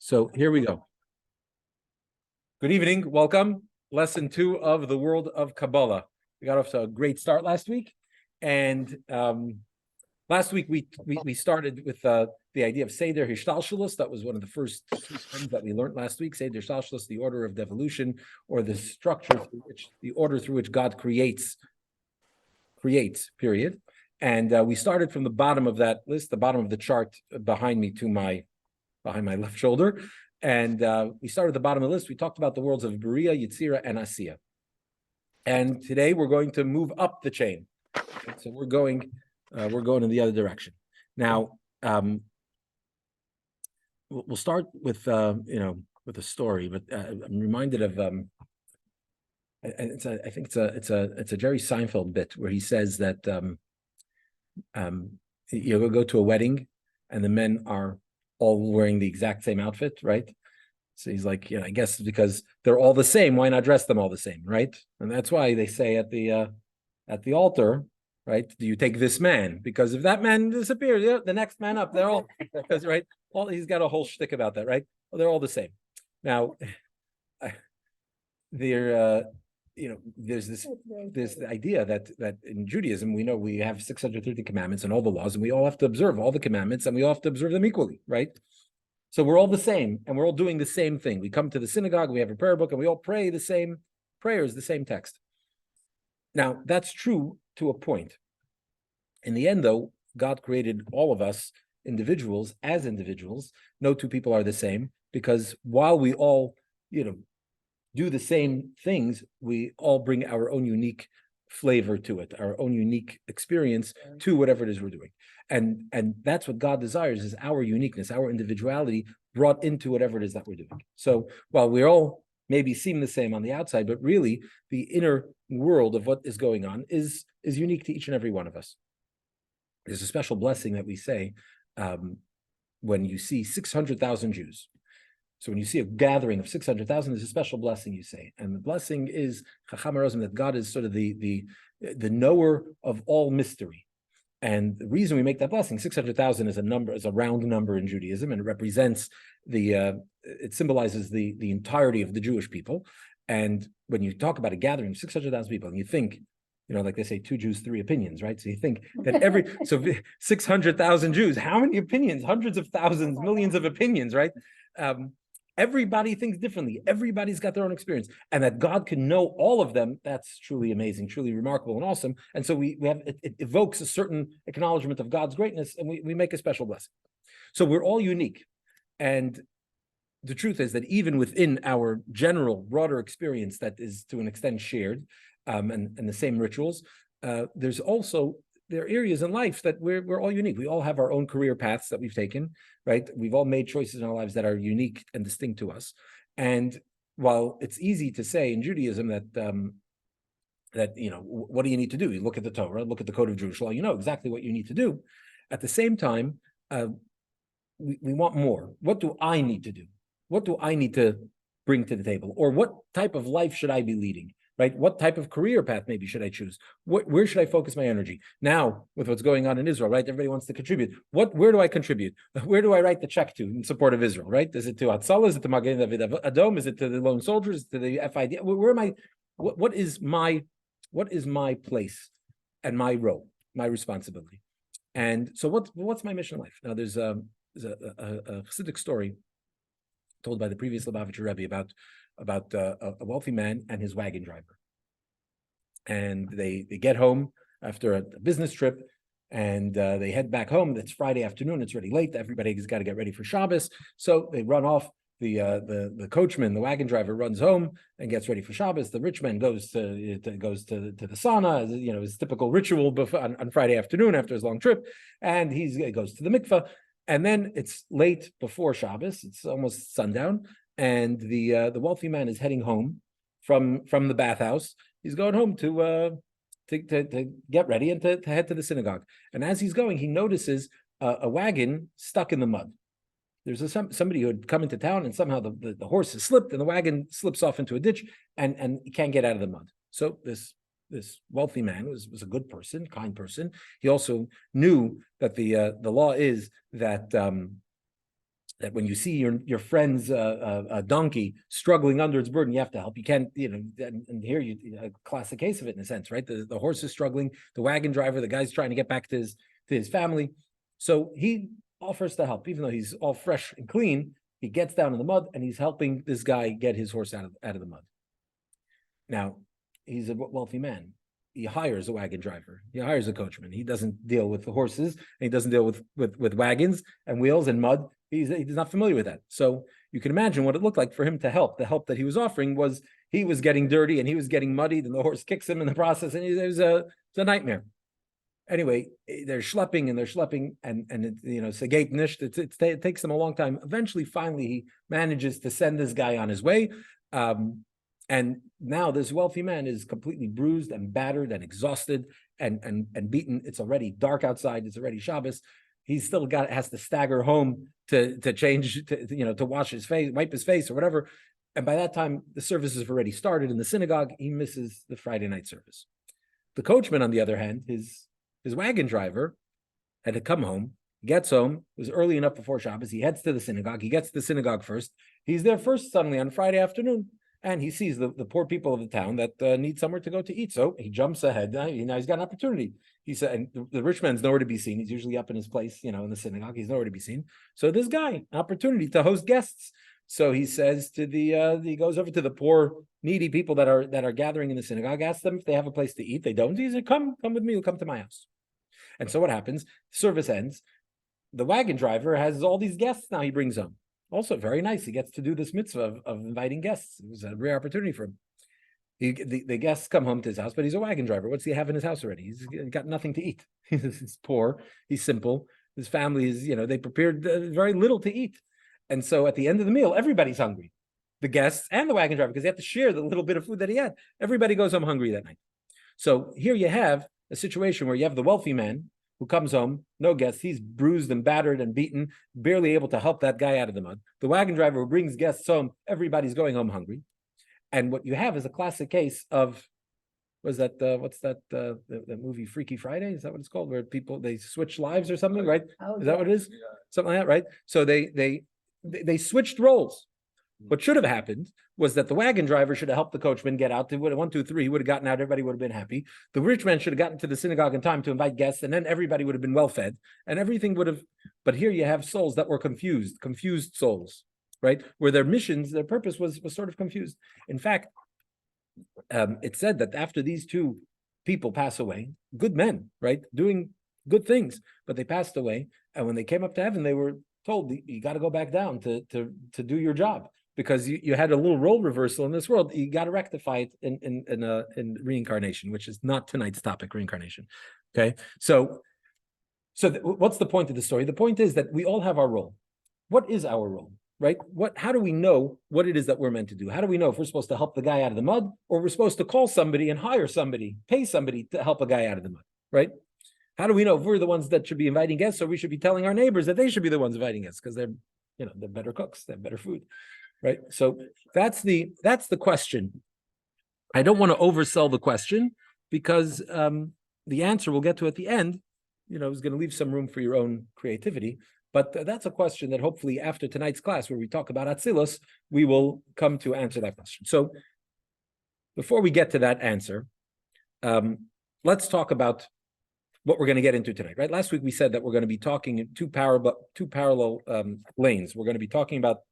So here we go. Good evening. Welcome. Lesson 2 of the world of Kabbalah. We got off to a great start last week. And last week we started with the idea of Seder Hishtalshelus. That was one of the first things that we learned last week. Seder Hishtalshelus, the order of devolution, or the structure the order through which God creates, period. And we started from the bottom of that list, the bottom of the chart behind me behind my left shoulder. And we started at the bottom of the list. We talked about the worlds of Beria, Yetzira, and Asiya. And today we're going to move up the chain. So we're going in the other direction. Now, we'll start with with a story. But I'm reminded of I think it's a Jerry Seinfeld bit where he says that you go to a wedding and the men are all wearing the exact same outfit, right? So he's like, I guess because they're all the same, why not dress them all the same, right? And that's why they say at the altar, right? Do you take this man? Because if that man disappears, the next man up, they're all because right. He's got a whole shtick about that, right? Well, they're all the same. Now, there's the idea that in Judaism we know we have 630 commandments and all the laws, and we all have to observe all the commandments, and we all have to observe them equally, right? So we're all the same, and we're all doing the same thing. We come to the synagogue, we have a prayer book, and we all pray the same prayers, the same text. Now, that's true to a point. In the end, though, God created all of us individuals as individuals. No two people are the same, because while we all, do the same things, we all bring our own unique flavor to it, our own unique experience to whatever it is we're doing. And that's what God desires, is our uniqueness, our individuality brought into whatever it is that we're doing. So while we all maybe seem the same on the outside, but really the inner world of what is going on is unique to each and every one of us. There's a special blessing that we say when you see 600,000 Jews. So when you see a gathering of 600,000, there's a special blessing you say, and the blessing is Chacham HaRozim, that God is sort of the knower of all mystery. And the reason we make that blessing, 600,000 is a round number in Judaism, and it represents it symbolizes the entirety of the Jewish people. And when you talk about a gathering of 600,000 people, and you think, like they say, 2 Jews, 3 opinions, right? So you think that 600,000 Jews, how many opinions? Hundreds of thousands, millions of opinions, right? Everybody thinks differently. Everybody's got their own experience, and that God can know all of them. That's truly amazing, truly remarkable and awesome. And so we have it evokes a certain acknowledgement of God's greatness, and we make a special blessing. So we're all unique, and the truth is that even within our general, broader experience that is to an extent shared, and the same rituals, there are areas in life that we're all unique. We all have our own career paths that we've taken, right? We've all made choices in our lives that are unique and distinct to us. And while it's easy to say in Judaism that what do you need to do? You look at the Torah, look at the Code of Jewish Law, you know exactly what you need to do. At the same time, we want more. What do I need to do? What do I need to bring to the table? Or what type of life should I be leading? Right? What type of career path maybe should I choose? Where should I focus my energy? Now, with what's going on in Israel, right? Everybody wants to contribute. Where do I contribute? Where do I write the check to in support of Israel, right? Is it to Hatzalah? Is it to Magen David Adom? Is it to the lone soldiers? To the FID? Where am I? What is my place and my role, my responsibility? And so what's my mission in life? Now, there's a Hasidic story told by the previous Lubavitcher Rebbe about a wealthy man and his wagon driver. And they get home after a business trip, and they head back home. It's Friday afternoon. It's already late. Everybody's got to get ready for Shabbos. So they run off. The coachman, the wagon driver, runs home and gets ready for Shabbos. The rich man goes to the sauna, his typical ritual on Friday afternoon after his long trip, and he goes to the mikveh. And then it's late before Shabbos. It's almost sundown. And the wealthy man is heading home from the bathhouse. He's going home to get ready and to head to the synagogue. And as he's going, he notices a wagon stuck in the mud. There's somebody who had come into town, and somehow the horse has slipped, and the wagon slips off into a ditch, and he can't get out of the mud. So this wealthy man was a good person, kind person. He also knew that the law is that that when you see your friend's a donkey struggling under its burden, you have to help. You can't, and here a classic case of it in a sense, right? The horse is struggling, the wagon driver, the guy's trying to get back to his family. So he offers to help, even though he's all fresh and clean. He gets down in the mud and he's helping this guy get his horse out of the mud. Now, he's a wealthy man. He hires a wagon driver. He hires a coachman. He doesn't deal with the horses, and he doesn't deal with wagons and wheels and mud. He's not familiar with that. So you can imagine what it looked like for him to help. The help that he was offering was he was getting dirty and he was getting muddied, and the horse kicks him in the process, and it was a nightmare. Anyway, they're schlepping, and segate nisht. It takes them a long time. Eventually, finally, he manages to send this guy on his way. And now this wealthy man is completely bruised and battered and exhausted and beaten. It's already dark outside. It's already Shabbos. He's still has to stagger home to change, to wash his face, wipe his face or whatever. And by that time, the services have already started in the synagogue. He misses the Friday night service. The coachman, on the other hand, his wagon driver had to come home. He gets home. It was early enough before Shabbos. He heads to the synagogue. He gets to the synagogue first. He's there first suddenly on Friday afternoon. And he sees the poor people of the town that need somewhere to go to eat. So he jumps ahead. Now he's got an opportunity. He said, and the rich man's nowhere to be seen. He's usually up in his place, in the synagogue. He's nowhere to be seen. So this guy, an opportunity to host guests. So he says to he goes over to the poor, needy people that are gathering in the synagogue, asks them if they have a place to eat. They don't. He said, come with me. You'll come to my house. And so what happens? Service ends. The wagon driver has all these guests now he brings home. Also very nice. He gets to do this mitzvah of inviting guests. It was a rare opportunity for him. The guests come home to his house, but he's a wagon driver. What's he have in his house already? He's got nothing to eat. He's poor. He's simple. His family is, they prepared very little to eat. And so at the end of the meal, everybody's hungry. The guests and the wagon driver, because they have to share the little bit of food that he had. Everybody goes home hungry that night. So here you have a situation where you have the wealthy man who comes home, no guests. He's bruised and battered and beaten, barely able to help that guy out of the mud. The wagon driver who brings guests home, everybody's going home hungry. And what you have is a classic case of, the movie Freaky Friday? Is that what it's called? Where they switch lives or something, right? Is that what it is? Yeah. Something like that, right? So they switched roles. What should have happened was that the wagon driver should have helped the coachman get out. 1, 2, 3. He would have gotten out. Everybody would have been happy. The rich man should have gotten to the synagogue in time to invite guests, and then everybody would have been well fed, and everything would have. But here you have souls that were confused souls, right? Where their purpose was sort of confused. In fact, it's said that after these two people pass away, good men, right, doing good things, but they passed away, and when they came up to heaven, they were told, you got to go back down to do your job. Because you had a little role reversal in this world, you got to rectify it in reincarnation, which is not tonight's topic, reincarnation. Okay, so what's the point of the story? The point is that we all have our role. What is our role, right? How do we know what it is that we're meant to do? How do we know if we're supposed to help the guy out of the mud, or we're supposed to call somebody and hire somebody, pay somebody to help a guy out of the mud, right? How do we know if we're the ones that should be inviting guests, or we should be telling our neighbors that they should be the ones inviting guests because they're better cooks, they have better food. Right. So that's the question. I don't want to oversell the question because the answer we'll get to at the end, is going to leave some room for your own creativity. But that's a question that hopefully after tonight's class, where we talk about Atzilus, we will come to answer that question. So before we get to that answer, let's talk about what we're going to get into tonight. Right. Last week we said that we're going to be talking in two parallel lanes. We're going to be talking about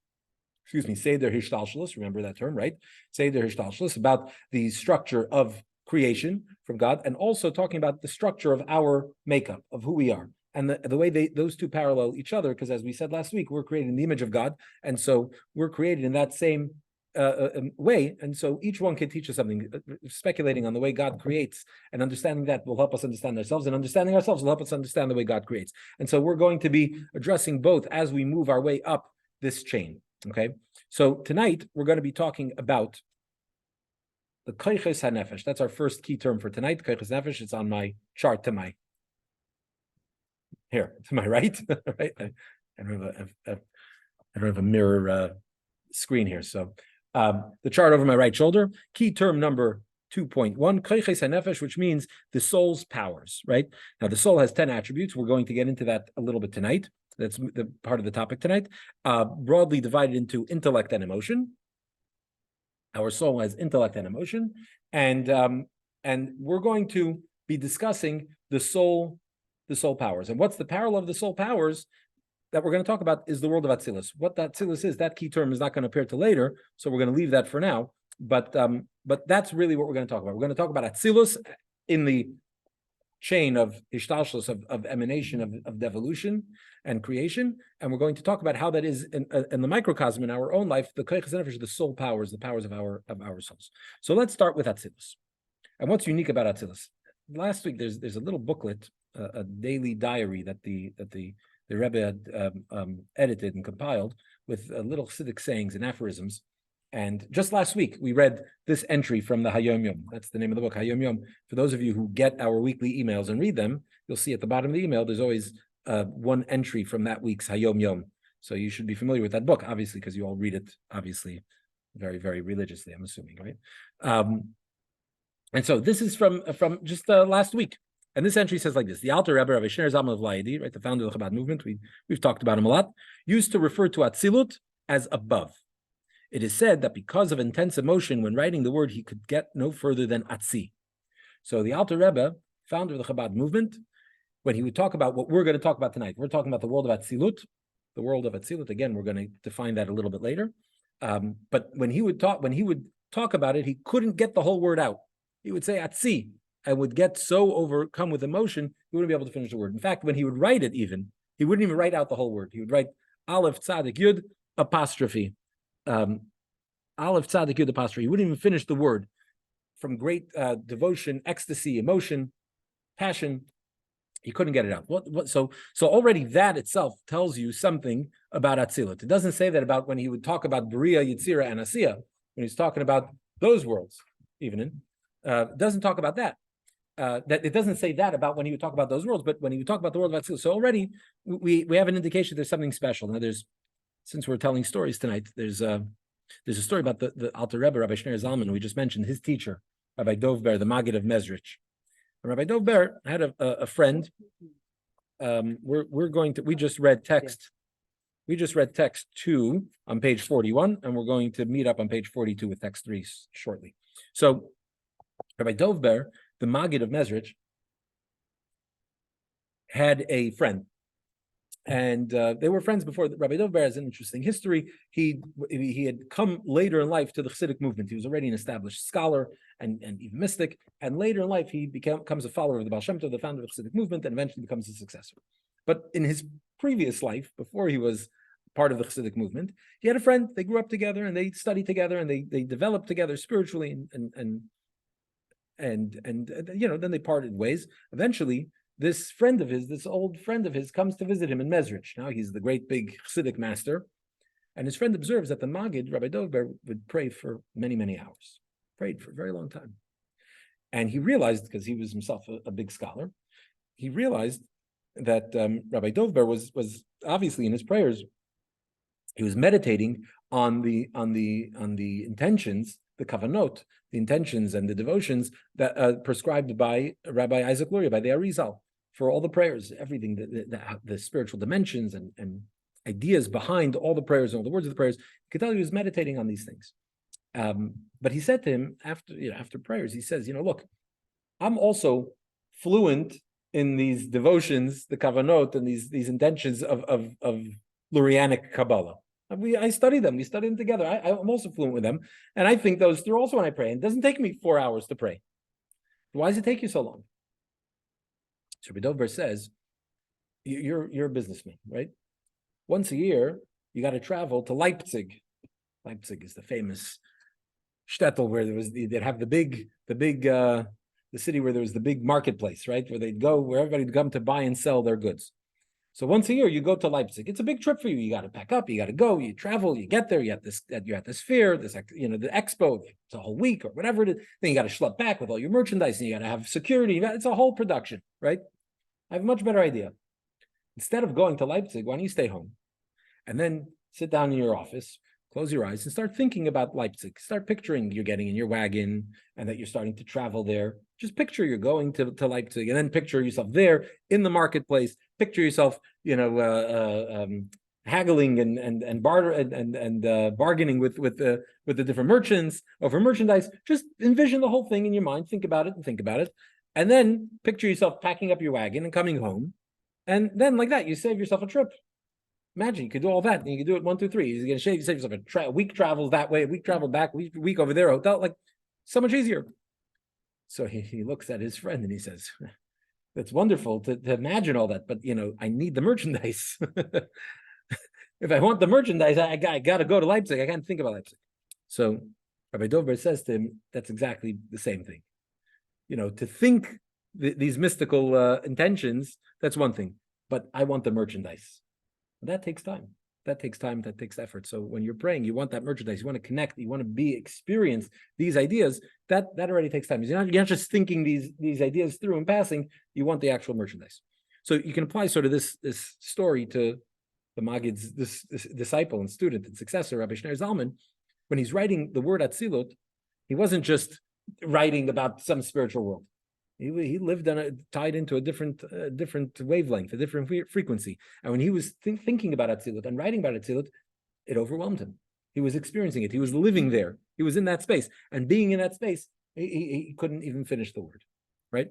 Seder Hishtalshelus, remember that term, right? Seder Hishtalshelus, about the structure of creation from God, and also talking about the structure of our makeup, of who we are, and the way those two parallel each other, because as we said last week, we're created in the image of God, and so we're created in that same way, and so each one can teach us something. Speculating on the way God creates and understanding that will help us understand ourselves, and understanding ourselves will help us understand the way God creates. And so we're going to be addressing both as we move our way up this chain. Okay, so tonight we're going to be talking about the Koiches HaNefesh. That's our first key term for tonight. Koiches HaNefesh. It's on my chart to my right. Right. I don't have a mirror screen here. So the chart over my right shoulder. Key term number 2.1, Koiches HaNefesh, which means the soul's powers. Right now, the soul has 10 attributes. We're going to get into that a little bit tonight. That's the part of the topic tonight. Broadly divided into intellect and emotion. Our soul has intellect and emotion, and we're going to be discussing the soul powers. And what's the parallel of the soul powers that we're going to talk about is the world of Atzilus. What that Atzilus is, that key term is not going to appear till later, so we're going to leave that for now. But that's really what we're going to talk about. We're going to talk about Atzilus in the chain of Hishtalshlus, of emanation, of devolution and creation, and we're going to talk about how that is in the microcosm in our own life, the Koyches Nefesh, the soul powers, the powers of our souls. So let's start with Atzilus. And what's unique about Atzilus? Last week there's a little booklet, a daily diary that the Rebbe had edited and compiled with little Siddiq sayings and aphorisms. And just last week, we read this entry from the Hayom Yom. That's the name of the book, Hayom Yom. For those of you who get our weekly emails and read them, you'll see at the bottom of the email, there's always one entry from that week's Hayom Yom. So you should be familiar with that book, obviously, because you all read it, obviously, very, very religiously, I'm assuming, right? And so this is from just last week. And this entry says like this: the Alter Rebbe, Rabbi Shneur Zalman of Liadi, right, the founder of the Chabad movement, we've talked about him a lot, used to refer to Atzilut as above. It is said that because of intense emotion when writing the word, he could get no further than Atzi. So the Alter Rebbe, founder of the Chabad movement, when he would talk about what we're going to talk about tonight, we're talking about the world of Atzilut. The world of Atzilut, again, we're going to define that a little bit later. But when he would talk about it, he couldn't get the whole word out. He would say Atzi, and would get so overcome with emotion, he wouldn't be able to finish the word. In fact, when he would write it even, he wouldn't even write out the whole word. He would write Aleph Tzadik Yud apostrophe. Aleph Tzadik Yud apostrophe. He wouldn't even finish the word. From great devotion, ecstasy, emotion, passion, he couldn't get it out. So already that itself tells you something about Atzilut. It doesn't say that about when he would talk about Bria, Yitzira, and Asiya, when he's talking about those worlds, even it doesn't talk about that. That it doesn't say that about when he would talk about those worlds, but when he would talk about the world of Atzilus. So already we have an indication there's something special. Now since we're telling stories tonight, there's a story about the Alter Rebbe, Rabbi Shneur Zalman, we just mentioned, his teacher, Rabbi Dov Ber, the Maggid of Mezrich. And Rabbi Dov Ber had a friend. We just read text. We just read text 2 on page 41, and we're going to meet up on page 42 with text 3 shortly. So Rabbi Dov Ber, the Maggid of Mezrich, had a friend, and they were friends before. Rabbi Dov Ber has an interesting history. He had come later in life to the Chassidic movement. He was already an established scholar and even mystic, and later in life he becomes a follower of the Baal Shem Tov, the founder of the Chassidic movement, and eventually becomes his successor. But in his previous life, before he was part of the Chassidic movement, he had a friend. They grew up together and they studied together and they developed together spiritually and then they parted ways. Eventually, this old friend of his, comes to visit him in Mezrich. Now he's the great big Chassidic master, and his friend observes that the Maggid, Rabbi Dov Ber, would pray for many, many hours, prayed for a very long time. And he realized, because he was himself a big scholar, he realized that Rabbi Dov Ber was obviously in his prayers, he was meditating on the intentions, the kavanot, the intentions and the devotions that prescribed by Rabbi Isaac Luria, by the Arizal, for all the prayers, everything, the spiritual dimensions and ideas behind all the prayers and all the words of the prayers. You could tell he was meditating on these things. But he said to him after prayers, he says, look, I'm also fluent in these devotions, the kavanot, and these intentions of Lurianic Kabbalah. I study them. We study them together. I'm also fluent with them, and I think those through also when I pray. And it doesn't take me 4 hours to pray. Why does it take you so long? So Rabbi Dov Ber says, you're a businessman, right? Once a year, you got to travel to Leipzig. Leipzig is the famous shtetl where they'd have the city where there was the big marketplace, right? Where they'd go, where everybody'd come to buy and sell their goods. So once a year, you go to Leipzig. It's a big trip for you. You got to pack up. You got to go. You travel. You get there. You're at this fair. The expo. It's a whole week or whatever it is. Then you got to schlep back with all your merchandise, and you got to have security. It's a whole production, right? I have a much better idea. Instead of going to Leipzig, why don't you stay home, and then sit down in your office, close your eyes, and start thinking about Leipzig. Start picturing you're getting in your wagon and that you're starting to travel there. Just picture you're going to Leipzig, and then picture yourself there in the marketplace, picture yourself, haggling and barter and bargaining with the different merchants over merchandise. Just envision the whole thing in your mind. Think about it, and then picture yourself packing up your wagon and coming home, and then like that you save yourself a trip. Imagine you could do all that, and you could do it 1, 2, 3. You're going to save yourself a week travel that way, a week travel back, week over there, hotel, like so much easier. So he looks at his friend and he says, "That's wonderful to imagine all that, but I need the merchandise. If I want the merchandise, I got to go to Leipzig. I can't think about Leipzig." So Rabbi Dover says to him, that's exactly the same thing. To think these mystical intentions, that's one thing, but I want the merchandise. That takes time. That takes effort. So when you're praying, you want that merchandise, you want to connect, you want to experience these ideas, that already takes time. You're not just thinking these ideas through and passing, you want the actual merchandise. So you can apply sort of this story to the Maggid's, this disciple and student and successor, Rabbi Shneur Zalman. When he's writing the word Atzilot, he wasn't just writing about some spiritual world. He lived tied into a different wavelength, a different frequency. And when he was thinking about Atzilot and writing about Atzilot, it overwhelmed him. He was experiencing it. He was living there. He was in that space. And being in that space, he couldn't even finish the word, right?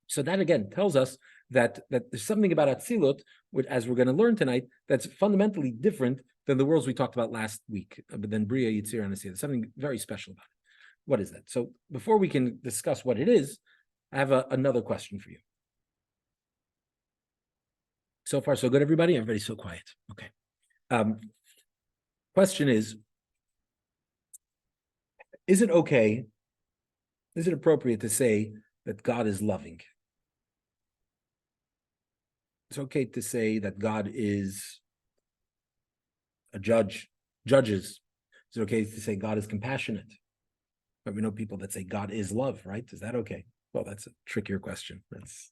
So that, again, tells us that there's something about Atzilot, which, as we're going to learn tonight, that's fundamentally different than the worlds we talked about last week, but then Bria, Yitzir, and Asiyah. There's something very special about it. What is that? So before we can discuss what it is, I have another question for you. So far, so good, everybody? Everybody's so quiet. Okay. Question is it okay, is it appropriate to say that God is loving? It's okay to say that God is a judges. Is it okay to say God is compassionate? But we know people that say God is love, right? Is that okay? Well, that's a trickier question. That's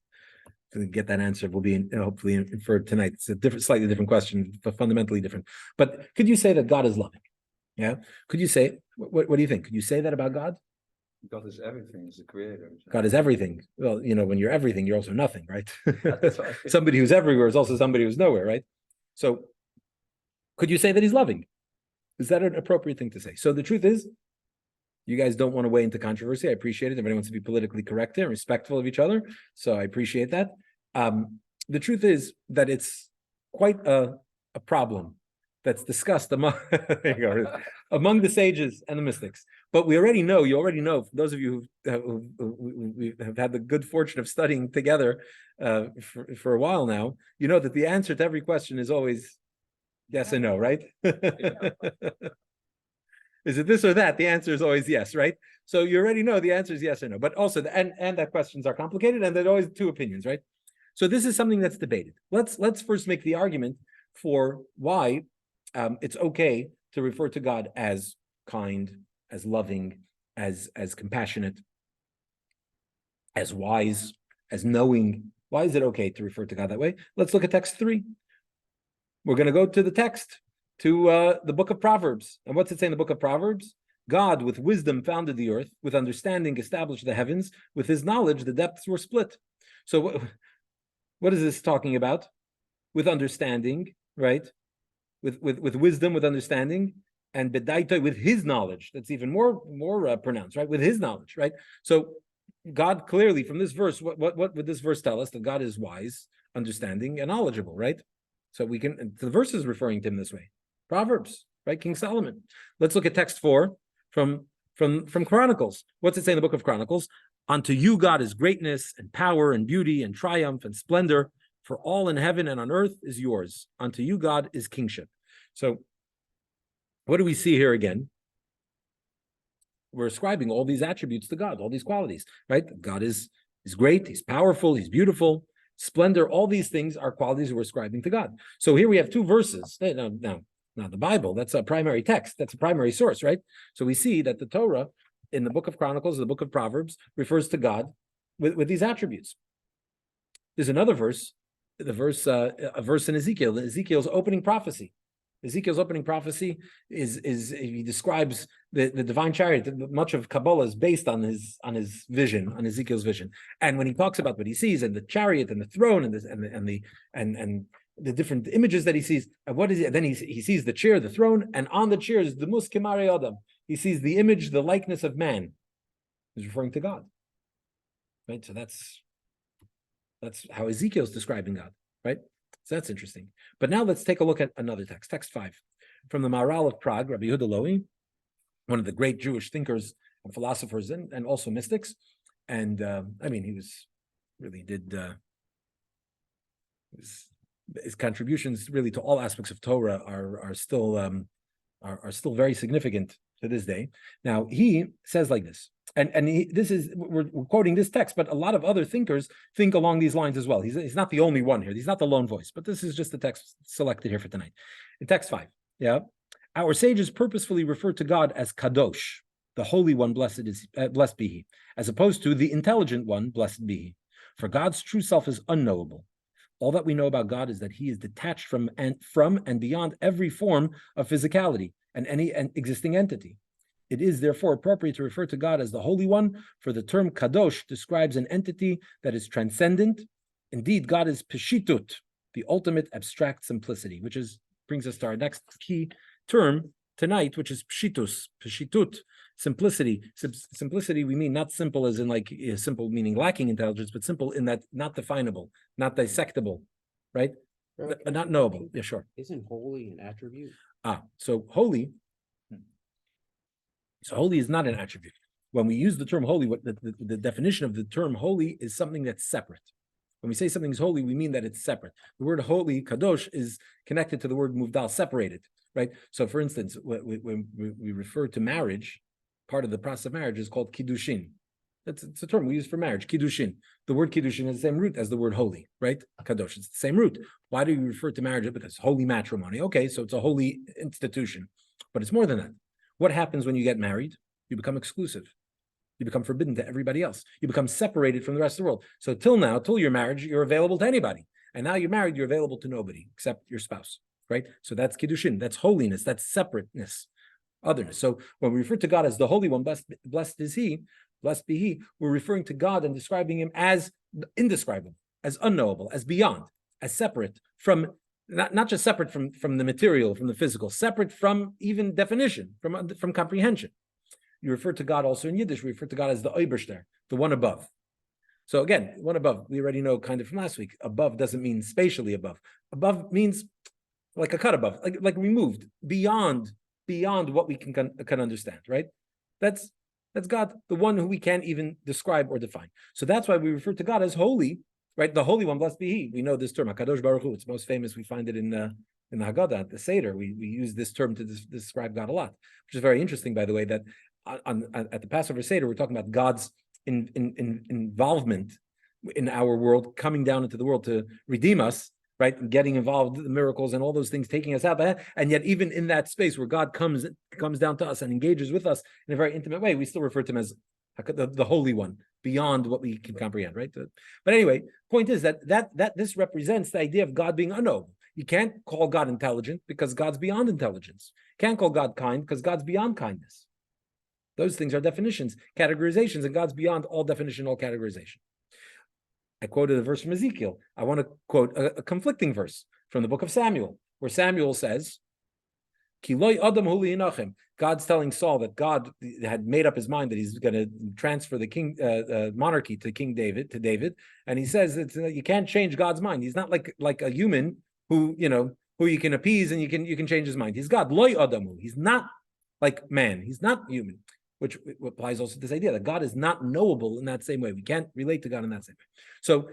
to get that answer will be hopefully inferred tonight. It's a slightly different question, but fundamentally different. But could you say that God is loving? Yeah. Could you say what do you think? Could you say that about God? God is everything. He's the creator. God is everything. Well, when you're everything, you're also nothing, right? Somebody who's everywhere is also somebody who's nowhere, right? So, could you say that He's loving? Is that an appropriate thing to say? So the truth is, you guys don't want to weigh into controversy. I appreciate it. Everybody wants to be politically correct and respectful of each other. So I appreciate that. The truth is that it's quite a problem that's discussed among among the sages and the mystics. But you already know, for those of you who have had the good fortune of studying together for a while now, you know that the answer to every question is always yes and no, right? Is it this or that? The answer is always yes, right? So you already know the answer is yes or no. But also, and that questions are complicated, and there's always two opinions, right? So this is something that's debated. Let's first make the argument for why it's okay to refer to God as kind, as loving, as compassionate, as wise, as knowing. Why is it okay to refer to God that way? Let's look at text 3. We're going to go to the text, to the book of Proverbs. And what's it say in the book of Proverbs? God, with wisdom, founded the earth, with understanding, established the heavens, with his knowledge, the depths were split. So what is this talking about? With understanding, right? With wisdom, with understanding, and bedaito, with his knowledge. That's even more pronounced, right? With his knowledge, right? So God clearly, from this verse, what would this verse tell us? That God is wise, understanding, and knowledgeable, right? So the verse is referring to him this way. Proverbs, right? King Solomon. Let's look at text 4 from Chronicles. What's it say in the book of Chronicles? Unto you, God, is greatness and power and beauty and triumph and splendor, for all in heaven and on earth is yours. Unto you, God, is kingship. So what do we see here again? We're ascribing all these attributes to God, all these qualities, right? God is great, he's powerful, he's beautiful, splendor, all these things are qualities we're ascribing to God. So here we have two verses. Now, the Bible, that's a primary text, that's a primary source, right? So we see that the Torah in the book of Chronicles, the book of Proverbs, refers to God with these attributes. There's another verse, a verse in Ezekiel, Ezekiel's opening prophecy. Ezekiel's opening prophecy is he describes the divine chariot. Much of Kabbalah is based on his vision, on Ezekiel's vision. And when he talks about what he sees and the chariot and the throne and the different images that he sees, and what is it? Then he sees the chair, the throne, and on the chair is the muskimare adam. He sees the image, the likeness of man. He's referring to God. Right? So that's how Ezekiel's describing God, right? So that's interesting. But now let's take a look at another text 5, from the Maharal of Prague, Rabbi Yehuda Lowy, one of the great Jewish thinkers and philosophers and also mystics. And he was really did his contributions really to all aspects of Torah are still very significant to this day. Now he says like this. We're quoting this text, but a lot of other thinkers think along these lines as well. He's not the only one here. He's not the lone voice, but this is just the text selected here for tonight. In text 5, our sages purposefully refer to God as Kadosh, the Holy One, blessed be He, as opposed to the Intelligent One, blessed be He. For God's true self is unknowable. All that we know about God is that He is detached from and beyond every form of physicality and any existing entity. It is therefore appropriate to refer to God as the Holy One, for the term Kadosh describes an entity that is transcendent. Indeed, God is Peshitut, the ultimate abstract simplicity, which brings us to our next key term tonight, which is Peshitut, simplicity. Simplicity, we mean not simple as in like simple meaning lacking intelligence, but simple in that not definable, not dissectable, right? Not knowable. Yeah, sure. Isn't holy an attribute? So holy. So holy is not an attribute. When we use the term holy, what the definition of the term holy is something that's separate. When we say something is holy, we mean that it's separate. The word holy, kadosh, is connected to the word muvdal, separated, right? So for instance, when we refer to marriage, part of the process of marriage is called kiddushin. It's a term we use for marriage, kiddushin. The word kiddushin has the same root as the word holy, right? Kadosh, it's the same root. Why do you refer to marriage? Because holy matrimony. Okay, so it's a holy institution, but it's more than that. What happens when you get married? You become exclusive. You become forbidden to everybody else. You become separated from the rest of the world. So till your marriage, you're available to anybody. And now you're married, you're available to nobody except your spouse, right? So that's kiddushin, that's holiness, that's separateness, otherness. So when we refer to God as the Holy One, blessed is He, blessed be He, we're referring to God and describing Him as indescribable, as unknowable, as beyond, as separate from not just separate from the material, from the physical, separate from even definition, from comprehension. You refer to God also in Yiddish, we refer to God as the Oberster, the one above. So again, one above, we already know kind of from last week, above doesn't mean spatially above. Above means like a cut above, like removed, beyond what we can understand, right? That's God, the one who we can't even describe or define. So that's why we refer to God as holy, right? The Holy One, blessed be He. We know this term, HaKadosh Baruch Hu. It's most famous. We find it in the Haggadah, the Seder. We use this term to describe God a lot, which is very interesting, by the way, that at the Passover Seder, we're talking about God's involvement in our world, coming down into the world to redeem us, right? Getting involved in the miracles and all those things, taking us out. And yet, even in that space where God comes down to us and engages with us in a very intimate way, we still refer to Him as the Holy One, beyond what we can comprehend, right? But anyway, point is that this represents the idea of God being unknowable. You can't call God intelligent because God's beyond intelligence. You can't call God kind because God's beyond kindness. Those things are definitions, categorizations, and God's beyond all definition, all categorization. I quoted a verse from Ezekiel. I want to quote a conflicting verse from the book of Samuel, where Samuel says, God's telling Saul that God had made up his mind that He's going to transfer the monarchy to King David, and He says that you can't change God's mind. He's not like a human who you can appease and you can change his mind. He's God, loy adamu. He's not like man. He's not human, which applies also to this idea that God is not knowable in that same way. We can't relate to God in that same way. So,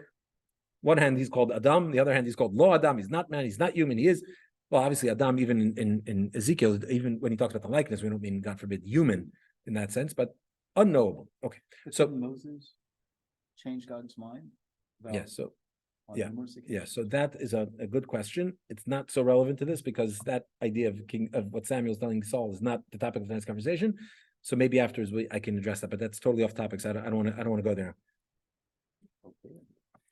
one hand He's called Adam, the other hand He's called Lo Adam. He's not man. He's not human. He is. Well, obviously, Adam, even in Ezekiel, even when he talks about the likeness, we don't mean, God forbid, human in that sense, but unknowable. Okay. So Moses changed God's mind? Yeah. So so that is a good question. It's not so relevant to this because that idea of what Samuel's telling Saul is not the topic of tonight's conversation. So maybe afterwards I can address that, but that's totally off topic. So I don't want to go there. Okay.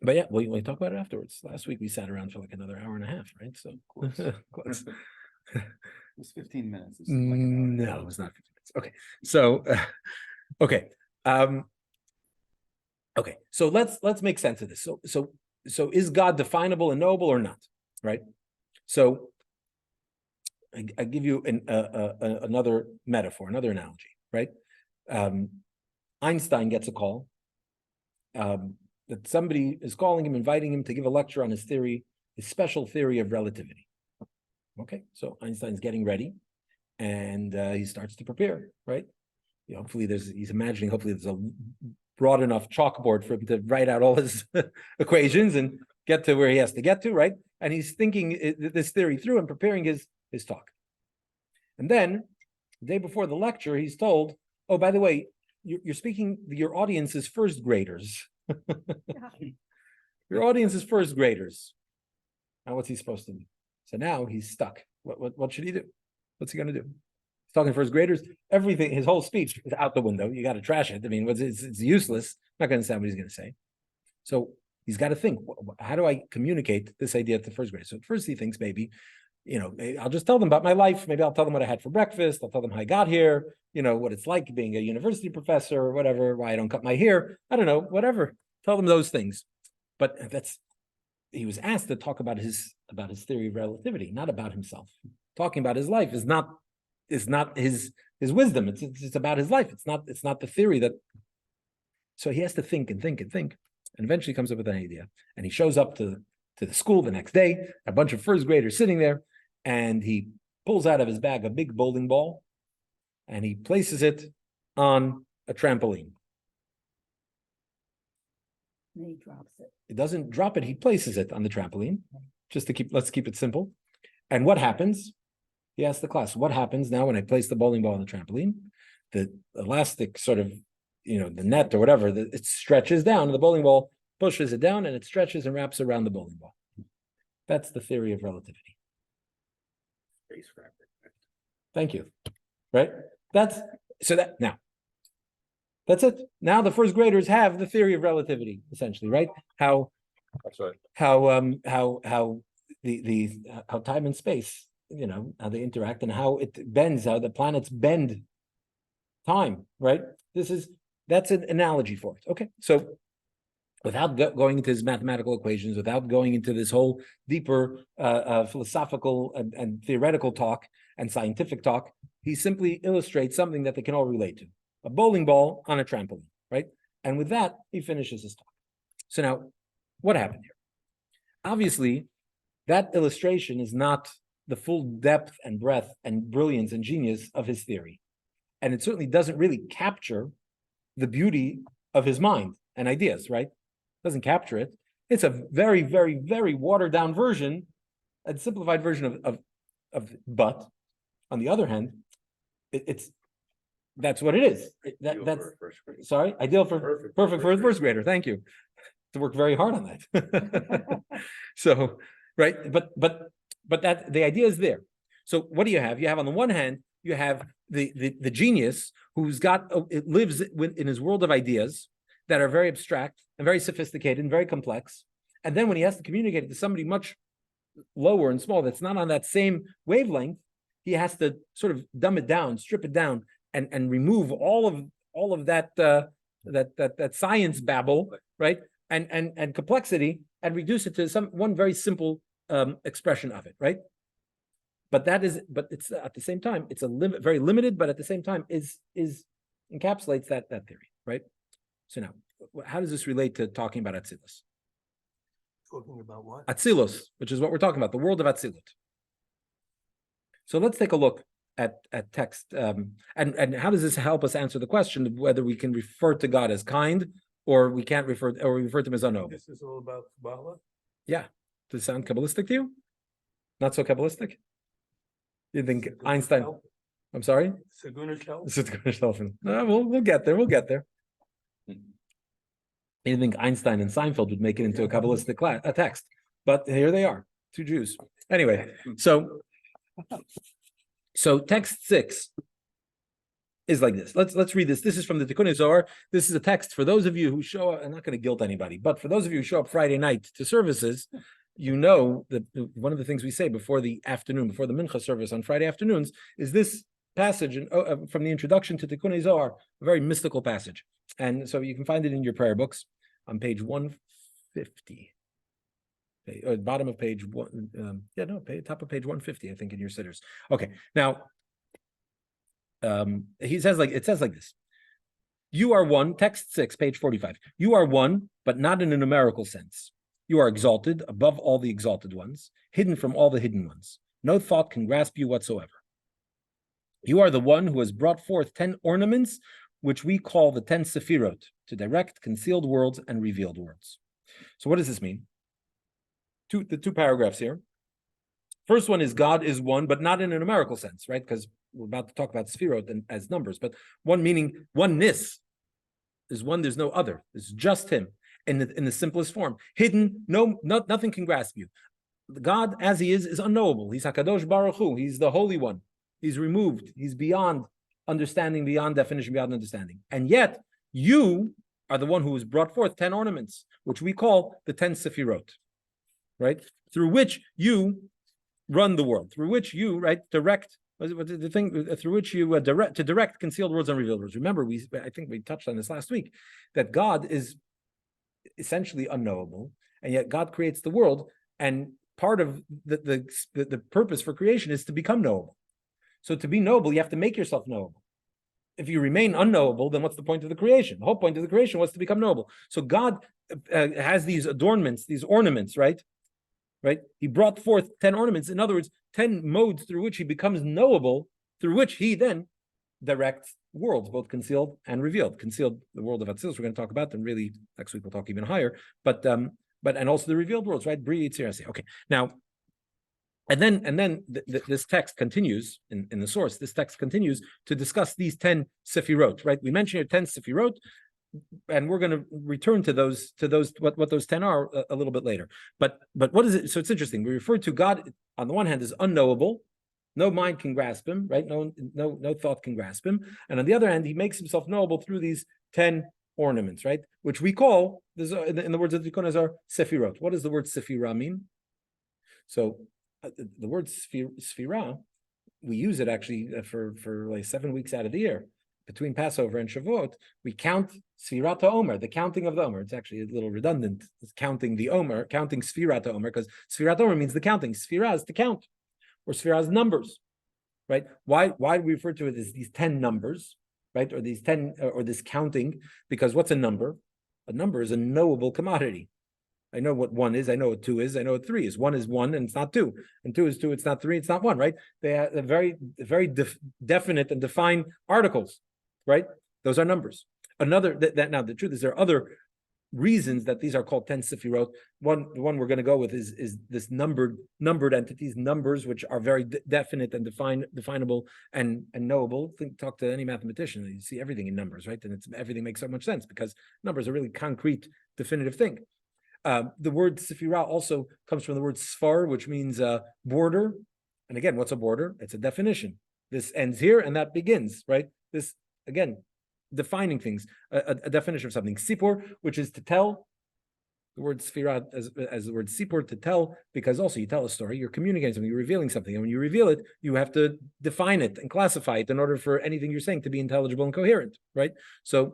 But yeah, we'll talk about it afterwards. Last week we sat around for like another hour and a half, right? So, of course. It's 15 minutes. It seemed like an hour. No, it's not 15 minutes. Okay, so okay, okay. So let's make sense of this. So is God definable and knowable or not? Right. So I give you another metaphor, another analogy. Right. Einstein gets a call that somebody is calling him, inviting him to give a lecture on his theory, his special theory of relativity. Okay, so Einstein's getting ready, and he starts to prepare, right? Hopefully he's imagining, hopefully there's a broad enough chalkboard for him to write out all his equations and get to where he has to get to, right? And he's thinking this theory through and preparing his talk. And then, the day before the lecture, he's told, oh, by the way, you're speaking, your audience is first graders. Your audience is first graders. Now, what's he supposed to do? So now he's stuck. What should he do? What's he going to do? He's talking to first graders. Everything, his whole speech is out the window. You got to trash it. I mean, it's useless. Not going to understand what he's going to say. So he's got to think, how do I communicate this idea to first graders? So at first he thinks maybe, I'll just tell them about my life. Maybe I'll tell them what I had for breakfast. I'll tell them how I got here, what it's like being a university professor or whatever, why I don't cut my hair. I don't know, whatever. Tell them those things. But he was asked to talk about his theory of relativity, not about himself. Talking about his life is not his wisdom. It's about his life. It's not the theory that. So he has to think and think and think, and eventually comes up with an idea. And he shows up to the school the next day, a bunch of first graders sitting there, and he pulls out of his bag a big bowling ball, and he places it on a trampoline. And he drops it. It doesn't drop it, he places it on the trampoline, let's keep it simple. And what happens? He asked the class, what happens now when I place the bowling ball on the trampoline? The elastic sort of, the net or whatever, it stretches down, and the bowling ball pushes it down, and it stretches and wraps around the bowling ball. That's the theory of relativity. Space fabric. Thank you. Right? That's it. Now the first graders have the theory of relativity, essentially, right? How That's right. how time and space, how they interact and how it bends, how the planets bend time, right? That's an analogy for it. Okay, so without going into his mathematical equations, without going into this whole deeper philosophical and theoretical talk and scientific talk, he simply illustrates something that they can all relate to. A bowling ball on a trampoline, right? And with that, he finishes his talk. So now, what happened here? Obviously, that illustration is not the full depth and breadth and brilliance and genius of his theory. And it certainly doesn't really capture the beauty of his mind and ideas, right? Doesn't capture it. It's a very, very, very watered down version, a simplified version but on the other hand, that's what it is. Sorry, ideal for perfect for a first grader. Thank you. To work very hard on that. So, right, but that the idea is there. So what do you have? You have on the one hand, you have the genius who's it lives in his world of ideas that are very abstract and very sophisticated and very complex. And then when he has to communicate it to somebody much lower and small that's not on that same wavelength, he has to sort of dumb it down, strip it down, and remove all of that that science babble, right? And complexity, and reduce it to one very simple expression of it, right? But it's at the same time, it's very limited, but at the same time is encapsulates that theory, right? So now, how does this relate to talking about Atzilus? Talking about what? Atzilus, which is what we're talking about, the world of Atzilut. So let's take a look at text, and how does this help us answer the question of whether we can refer to God as kind, or we can't refer to him as unknowable? This is all about Kabbalah? Yeah. Does it sound Kabbalistic to you? Not so Kabbalistic? You think Einstein? I'm sorry? No, we'll get there. We'll get there. You think Einstein and Seinfeld would make it into a Kabbalistic text, but here they are, two Jews. Anyway, so text 6 is like this. Let's read this. This is from the Tikkun Zohar. This is a text for those of you who show up. I'm not going to guilt anybody, but for those of you who show up Friday night to services, you know that one of the things we say before the mincha service on Friday afternoons is this passage from the introduction to Tikkunei Zohar, a very mystical passage. And so you can find it in your prayer books on page 150. Bottom of page one, top of page 150, I think, in your sitters. Okay, now it says like this. You are one, text 6, page 45. You are one, but not in a numerical sense. You are exalted above all the exalted ones, hidden from all the hidden ones. No thought can grasp you whatsoever. You are the one who has brought forth 10 ornaments, which we call the 10 sefirot, to direct concealed worlds and revealed worlds. So what does this mean? The two paragraphs here. First one is God is one, but not in a numerical sense, right? Because we're about to talk about sefirot as numbers, but one meaning oneness is one, there's no other. It's just him in the simplest form. Hidden, nothing can grasp you. God as he is unknowable. He's HaKadosh Baruch Hu. He's the Holy One. He's removed. He's beyond understanding, beyond definition, beyond understanding. And yet, you are the one who has brought forth 10 ornaments, which we call the 10 sefirot, right? Through which you run the world, through which you, right, direct, the thing through which you direct concealed worlds and revealed worlds. Remember, I think we touched on this last week, that God is essentially unknowable, and yet God creates the world, and part of the purpose for creation is to become knowable. So to be knowable, you have to make yourself knowable. If you remain unknowable, then what's the point of the creation? The whole point of the creation was to become knowable. So God has these adornments, these ornaments, right? He brought forth 10 ornaments. In other words, 10 modes through which he becomes knowable, through which he then directs worlds, both concealed and revealed. Concealed, the world of Atzilus, we're going to talk about them. Really, next week we'll talk even higher. But and also the revealed worlds, right? Bri, Yitzir, okay. Now, and then this text continues in the source. This text continues to discuss these 10 sefirot, right? We mentioned here 10 sefirot, and we're going to return to those what those 10 are a little bit later. But what is it? So it's interesting. We refer to God on the one hand as unknowable, no mind can grasp him, right? No thought can grasp him, and on the other hand, he makes himself knowable through these 10 ornaments, right? Which we call, in the words of the Tikkunei Zohar, sefirot. What does the word sefirah mean? So the word sefirah, we use it actually for like 7 weeks out of the year. Between Passover and Shavuot, we count Sfirat HaOmer, the counting of the Omer. It's actually a little redundant, it's counting the Omer, counting Sfirat HaOmer, because Sfirat HaOmer means the counting. Sfirah is to count, or Sfirah is numbers, right? Why do we refer to it as these 10 numbers, right? Or these 10, or this counting? Because what's a number? A number is a knowable commodity. I know what 1 is, I know what 2 is, I know what 3 is. 1 is 1 and it's not 2. And 2 is 2, it's not 3, it's not 1, right? They are very definite and defined articles, right? Those are numbers. Now the truth is there are other reasons that these are called 10 sefirot. The one we're going to go with is this numbered entities, numbers which are very definite and definable and knowable. Talk to any mathematician, you see everything in numbers, right? And everything makes so much sense because numbers are really concrete, definitive thing. The word sefirah also comes from the word sfar, which means border. And again, what's a border? It's a definition. This ends here and that begins, right? This, again, defining things, a definition of something. Sipur, which is to tell. The word sefirah as the word sipur, to tell, because also you tell a story, you're communicating something, you're revealing something. And when you reveal it, you have to define it and classify it in order for anything you're saying to be intelligible and coherent, right? So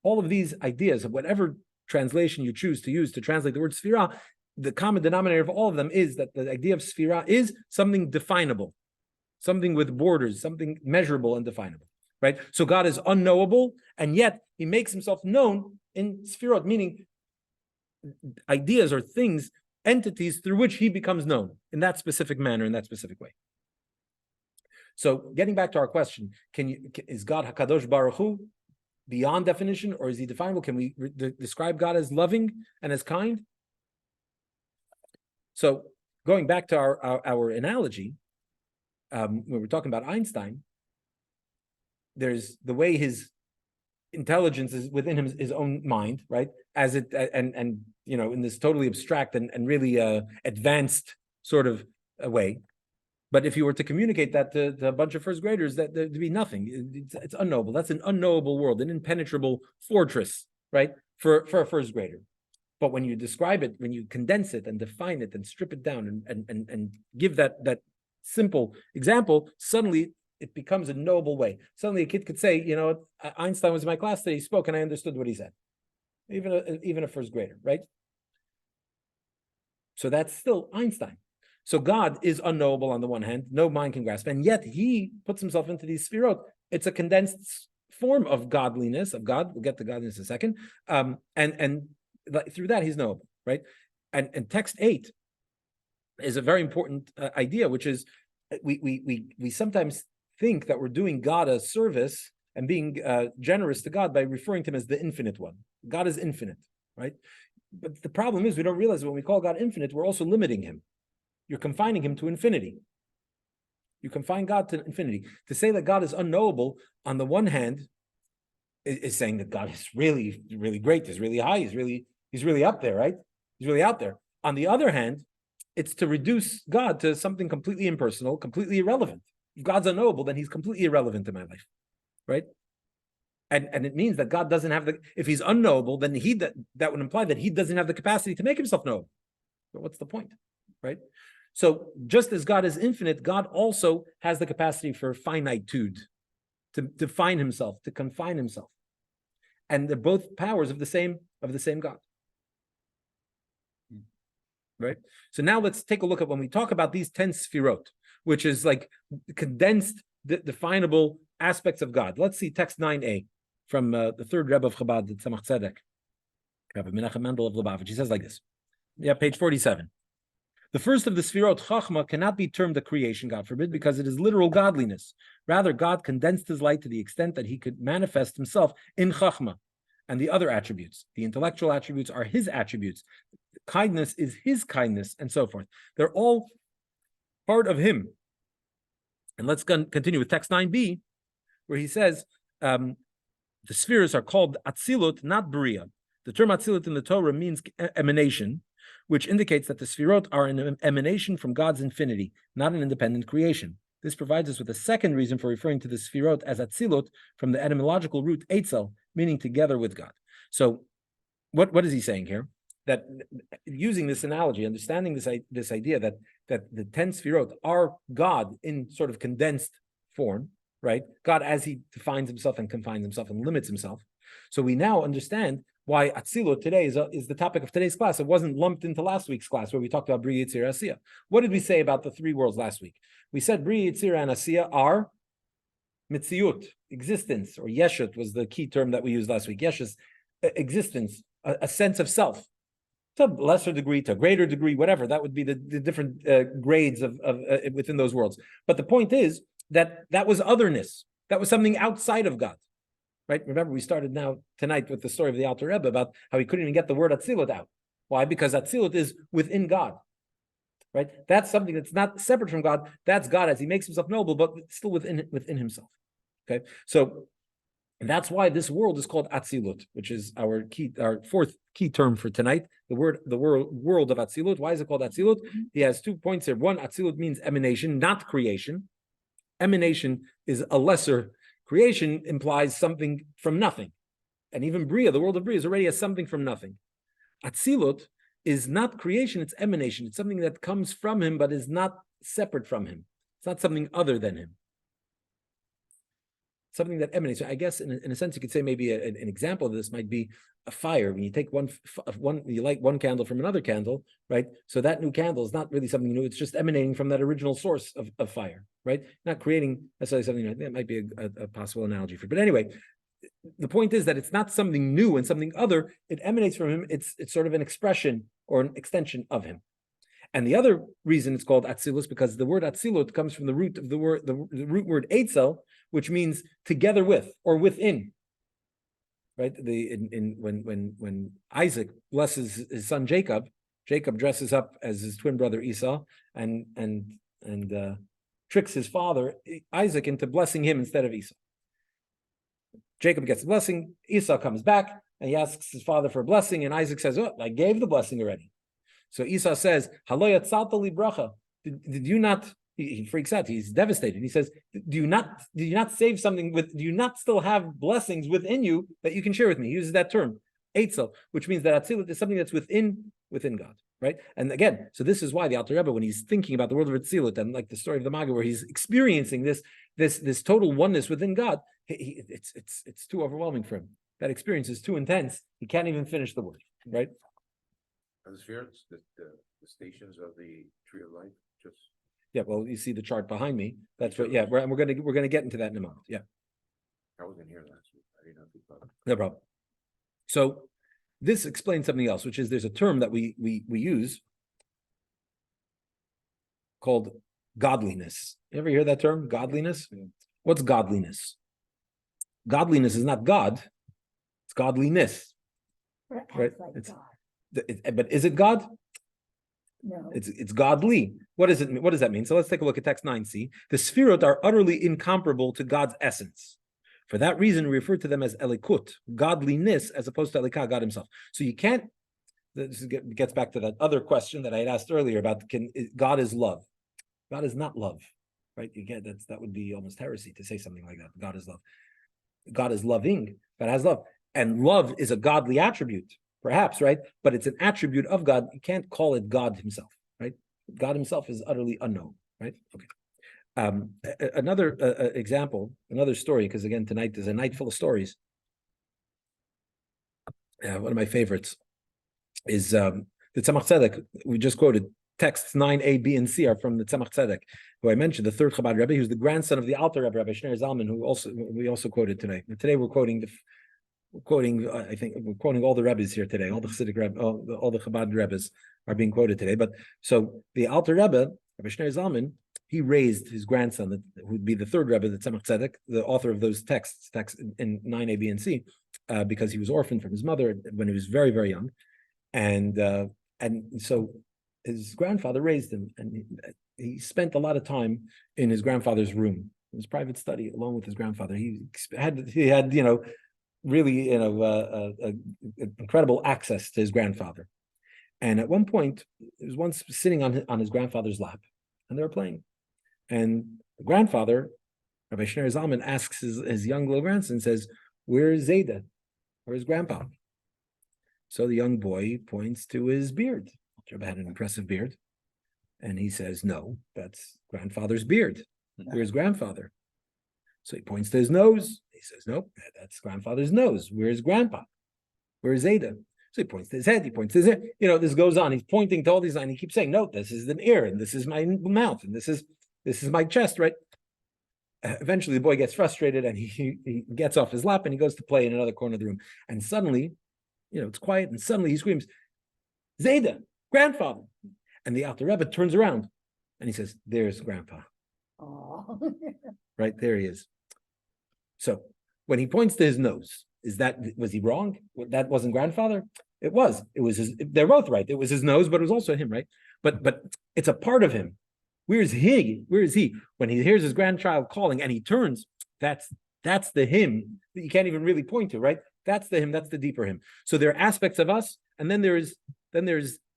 all of these ideas of whatever translation you choose to use to translate the word sefirah, the common denominator of all of them is that the idea of sefirah is something definable, something with borders, something measurable and definable, right? So God is unknowable, and yet he makes himself known in sefirot, meaning ideas or things, entities through which he becomes known in that specific manner, in that specific way. So getting back to our question, is God HaKadosh Baruch Hu beyond definition, or is he definable? Can we describe God as loving and as kind? So going back to our analogy, when we're talking about Einstein, there's the way his intelligence is within his own mind, right? As it and in this totally abstract and really advanced sort of way. But if you were to communicate that to a bunch of first graders, that there'd be nothing. It's unknowable. That's an unknowable world, an impenetrable fortress, right? For a first grader. But when you describe it, when you condense it and define it and strip it down and give that simple example, suddenly it becomes a noble way. Suddenly a kid could say, Einstein was in my class today, he spoke and I understood what he said. Even a first grader, right? So that's still Einstein. So God is unknowable on the one hand, no mind can grasp, and yet he puts himself into these sefirot. It's a condensed form of godliness, of God. We'll get to godliness in a second. And through that, he's knowable, right? And text 8 is a very important idea, which is we sometimes think that we're doing God a service and being generous to God by referring to him as the infinite one. God is infinite, right? But the problem is we don't realize when we call God infinite, we're also limiting him. You're confining him to infinity. You confine God to infinity. To say that God is unknowable, on the one hand, is saying that God is really, really great, he's really high, he's really up there, right? He's really out there. On the other hand, it's to reduce God to something completely impersonal, completely irrelevant. If God's unknowable, then he's completely irrelevant in my life, right? And it means that God doesn't have if he's unknowable, then that would imply that he doesn't have the capacity to make himself knowable. But what's the point, right? So just as God is infinite, God also has the capacity for finitude, to define himself, to confine himself. And they're both powers of the same God. Right? So now let's take a look at when we talk about these 10 sefirot, which is like condensed, definable aspects of God. Let's see text 9a from the third Rebbe of Chabad, the Tzemach Tzedek, Rabbi Menachem Mendel of Lubavitch. He says like this. Yeah, page 47. The first of the sefirot, Chachma, cannot be termed a creation, God forbid, because it is literal godliness. Rather, God condensed his light to the extent that he could manifest himself in Chachma and the other attributes. The intellectual attributes are his attributes. Kindness is his kindness, and so forth. They're all part of him. And let's continue with text 9b, where he says, the spheres are called Atzilut, not Bria. The term Atzilut in the Torah means emanation, which indicates that the sefirot are an emanation from God's infinity, not an independent creation. This provides us with a second reason for referring to the sefirot as Atzilut from the etymological root Eitzel, meaning together with God. So what is he saying here? That using this analogy, understanding this idea that the 10 sefirot are God in sort of condensed form, right? God as he defines himself and confines himself and limits himself. So we now understand why Atzilut today is the topic of today's class. It wasn't lumped into last week's class where we talked about Bri, Yitzir, Asiya. What did we say about the three worlds last week? We said Bri, Yitzir, and Asiya are Mitziut, existence, or Yeshut was the key term that we used last week. Yeshut, existence, a sense of self. To a lesser degree, to a greater degree, whatever. That would be the different grades of within those worlds. But the point is that was otherness. That was something outside of God. Right? Remember, we started now tonight with the story of the Alter Rebbe about how he couldn't even get the word Atzilut out. Why? Because Atzilut is within God. Right? That's something that's not separate from God. That's God as he makes himself noble, but still within himself. Okay? So that's why this world is called Atzilut, which is our fourth key term for tonight. The world of Atzilut. Why is it called Atzilut? He has 2 points here. One, Atzilut means emanation, not creation. Emanation is a lesser. Creation implies something from nothing. And even Bria, the world of Bria, is already as something from nothing. Atzilut is not creation, it's emanation. It's something that comes from him, but is not separate from him. It's not something other than him. Something that emanates. I guess in a sense, you could say maybe an example of this might be a fire. When you take you light one candle from another candle, right? So that new candle is not really something new. It's just emanating from that original source of fire, right? Not creating necessarily something new. That might be a possible analogy for it. But anyway, the point is that it's not something new and something other. It emanates from him. It's sort of an expression or an extension of him. And the other reason it's called Atzilus because the word Atzilut comes from the root of the root word Eitzel, which means together with or within. Right? When Isaac blesses his son Jacob dresses up as his twin brother Esau and tricks his father Isaac into blessing him instead of Esau. Jacob gets the blessing. Esau comes back and he asks his father for a blessing, and Isaac says, "Oh, I gave the blessing already." So Esau says, "Halo yatzalta li bracha." Did you not? He freaks out. He's devastated. He says, "Did you not save something with? Do you not still have blessings within you that you can share with me?" He uses that term. Eitzel, which means that Atzilut is something that's within God, right? And again, so this is why the Alter Rebbe, when he's thinking about the world of Atzilut and like the story of the Maggid, where he's experiencing this total oneness within God, it's too overwhelming for him. That experience is too intense. He can't even finish the word, right? Are the spheres, the stations of the tree of life, just. Yeah, well, you see the chart behind me. That's what. Yeah, we're gonna get into that in a moment. Yeah, I wasn't here last week. I didn't know if you thought. no problem. So this explains something else, which is there's a term that we use called godliness. You ever hear that term, godliness? What's godliness? Godliness is not God; it's godliness. Right. Like It's- God. But is it God? No. It's godly. What does it mean? What does that mean? So let's take a look at text 9c. The sefirot are utterly incomparable to God's essence. For that reason, we refer to them as elikut, godliness, as opposed to elikah, God Himself. So you can't. This gets back to that other question that I had asked earlier about God is love. God is not love, right? You get that would be almost heresy to say something like that. God is love. God is loving. God has love, and love is a godly attribute. Perhaps, right? But it's an attribute of God. You can't call it God Himself, right? God Himself is utterly unknown, right? Okay. Another example, another story, because again, tonight is a night full of stories. One of my favorites is the Tzemach Tzedek. We just quoted texts 9a, b, and c are from the Tzemach Tzedek, who I mentioned, the third Chabad Rebbe, who's the grandson of the Alter Rebbe, Rabbi Shneur Zalman, who we also quoted today. But today we're quoting I think we're quoting all the Rebbes here today. All the Chassidic Rebbe, all the Chabad Rebbes are being quoted today. But so the Alter Rebbe, Rabbi Shneur Zalman, he raised his grandson, who would be the third Rebbe, the Tzemach Tzedek, the author of those texts in 9a, b, and c, because he was orphaned from his mother when he was very, very young, and so his grandfather raised him, and he spent a lot of time in his grandfather's room, his private study, along with his grandfather. He had really, incredible access to his grandfather. And at one point, he was once sitting on his grandfather's lap, and they were playing. And the grandfather, Rabbi Shneur Zalman, asks his young little grandson, says, "Where's Zayda? Where's Grandpa?" So the young boy points to his beard. Rabbi had an impressive beard. And he says, "No, that's grandfather's beard. Where's grandfather?" So he points to his nose. He says, "Nope, that's grandfather's nose. Where's grandpa? Where's Zayda?" So he points to his head. He points to his ear. This goes on. He's pointing to all these, and he keeps saying, "No, this is an ear, and this is my mouth, and this is my chest," right? Eventually, the boy gets frustrated, and he gets off his lap, and he goes to play in another corner of the room. And suddenly, it's quiet, and suddenly he screams, "Zayda, grandfather!" And the Alter Rebbe turns around, and he says, "There's Grandpa." Oh. Right there he is. So when he points to his nose, was he wrong? That wasn't grandfather? It was. It was his. They're both right. It was his nose, but it was also him, right? But it's a part of him. Where is he? Where is he? When he hears his grandchild calling and he turns, that's the him that you can't even really point to, right? That's the him. That's the deeper him. So there are aspects of us, and then there's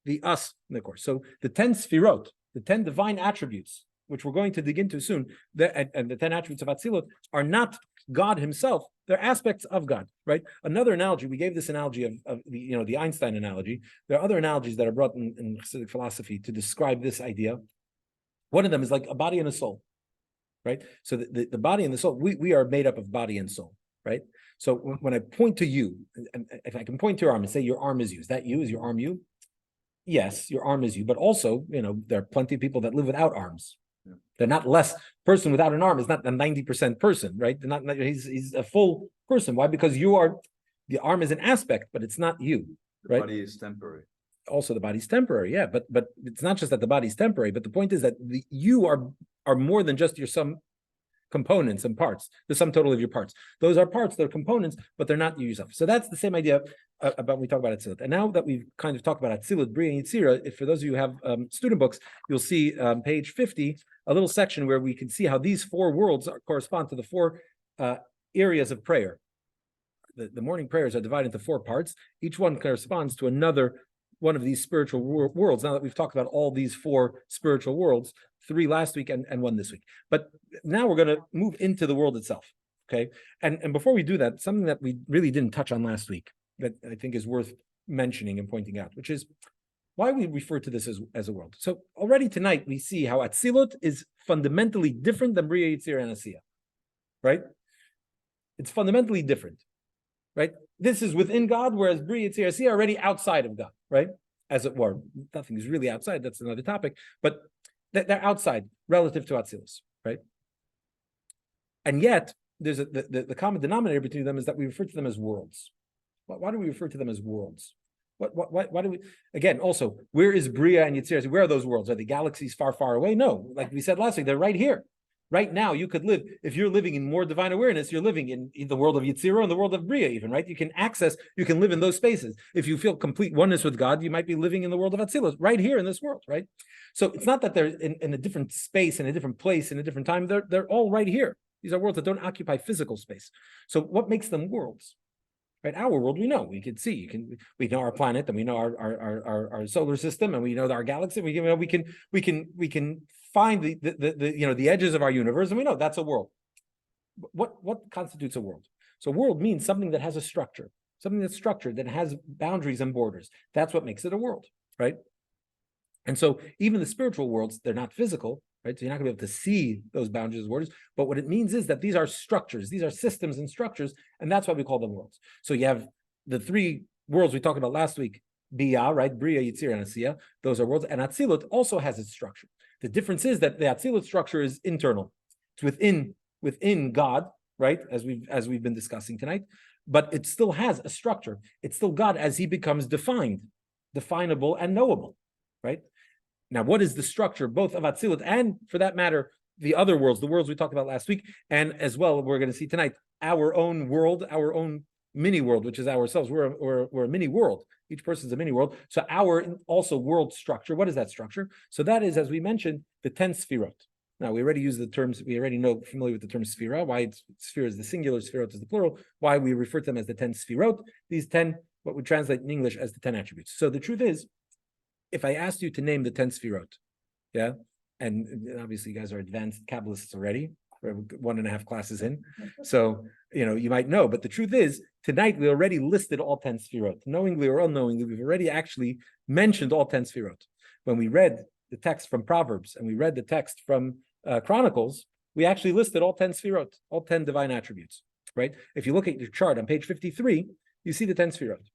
the us in the course. So the 10 sefirot, the 10 divine attributes, which we're going to dig into soon, and the 10 attributes of Atzilut are not God Himself; they're aspects of God, right? Another analogy, we gave this analogy of the Einstein analogy. There are other analogies that are brought in Chassidic philosophy to describe this idea. One of them is like a body and a soul, right? So the body and the soul, we are made up of body and soul, right? So when I point to you, and if I can point to your arm and say your arm is you, is that you? Is your arm you? Yes, your arm is you, but also, there are plenty of people that live without arms. Yeah. They're not less. Person without an arm is not a 90% person, right? They're not he's a full person. Why? Because the arm is an aspect, but it's not you, right? The body is temporary. Also, the body's temporary, yeah, but it's not just that the body's temporary, but the point is that you are more than just your some components and parts, the sum total of your parts. Those are parts, they're components, but they're not you yourself. So that's the same idea about when we talk about Atzilut. And now that we've kind of talked about Atzilut, Bria, and Yitzira, if for those of you who have student books, you'll see page 50, a little section where we can see how these four worlds correspond to the four areas of prayer. The morning prayers are divided into four parts. Each one corresponds to another one of these spiritual worlds. Now that we've talked about all these four spiritual worlds, 3 last week and 1 this week. But now we're going to move into the world itself, okay? And before we do that, something that we really didn't touch on last week, that I think is worth mentioning and pointing out, which is why we refer to this as a world. So already tonight we see how Atzilot is fundamentally different than Bria, Yitzir, and Asiya, right? It's fundamentally different, right? This is within God, whereas Bria, Yitzir, Asiya are already outside of God, right? As it were, nothing is really outside. That's another topic, but they're outside relative to Atzilus, right? And yet, there's the common denominator between them is that we refer to them as worlds. Why do we refer to them as worlds? Why do we? Again, also, where is Bria and Yitzir? Where are those worlds? Are the galaxies far, far away? No, like we said last week, they're right here. Right now, you could live, if you're living in more divine awareness, you're living in the world of Yitzira and the world of Bria even, right? You can live in those spaces. If you feel complete oneness with God, you might be living in the world of Atzilus, right here in this world, right? So it's not that they're in a different space, in a different place, in a different time. They're all right here. These are worlds that don't occupy physical space. So what makes them worlds? Right, our world we know, we can see, we know our planet, and we know our solar system, and we know our galaxy. We can find the edges of our universe, and we know that's a world. What constitutes a world? So world means something that has a structure, something that's structured, that has boundaries and borders. That's what makes it a world, right? And so even the spiritual worlds, they're not physical, right? So you're not going to be able to see those boundaries and borders. But what it means is that these are structures, these are systems and structures, and that's why we call them worlds. So you have the three worlds we talked about last week, Bia, right? Bria, Yitzir, and Asiya. Those are worlds. And Atzilut also has its structure. The difference is that the Atzilut structure is internal. It's within God, right? As we've been discussing tonight. But it still has a structure. It's still God as he becomes definable and knowable, right? Now, what is the structure, both of Atzilut and, for that matter, the other worlds, the worlds we talked about last week, and as well, we're going to see tonight, our own world, our own mini world, which is ourselves. We're a mini world. Each person's a mini world. So our also world structure, what is that structure? So that is, as we mentioned, the 10 sefirot. Now, we already use the terms, we already know, familiar with the term sefira, why sphere is the singular, sefirot is the plural, why we refer to them as the 10 sefirot, these 10, what we translate in English as the 10 attributes. So the truth is, if I asked you to name the 10 sefirot, yeah, and obviously you guys are advanced Kabbalists already, we're 1.5 classes in, so you might know, but the truth is, tonight we already listed all 10 sefirot. Knowingly or unknowingly, we've already actually mentioned all 10 sefirot. When we read the text from Proverbs and we read the text from Chronicles, we actually listed all 10 sefirot, all 10 divine attributes, right? If you look at your chart on page 53, you see the 10 sefirot.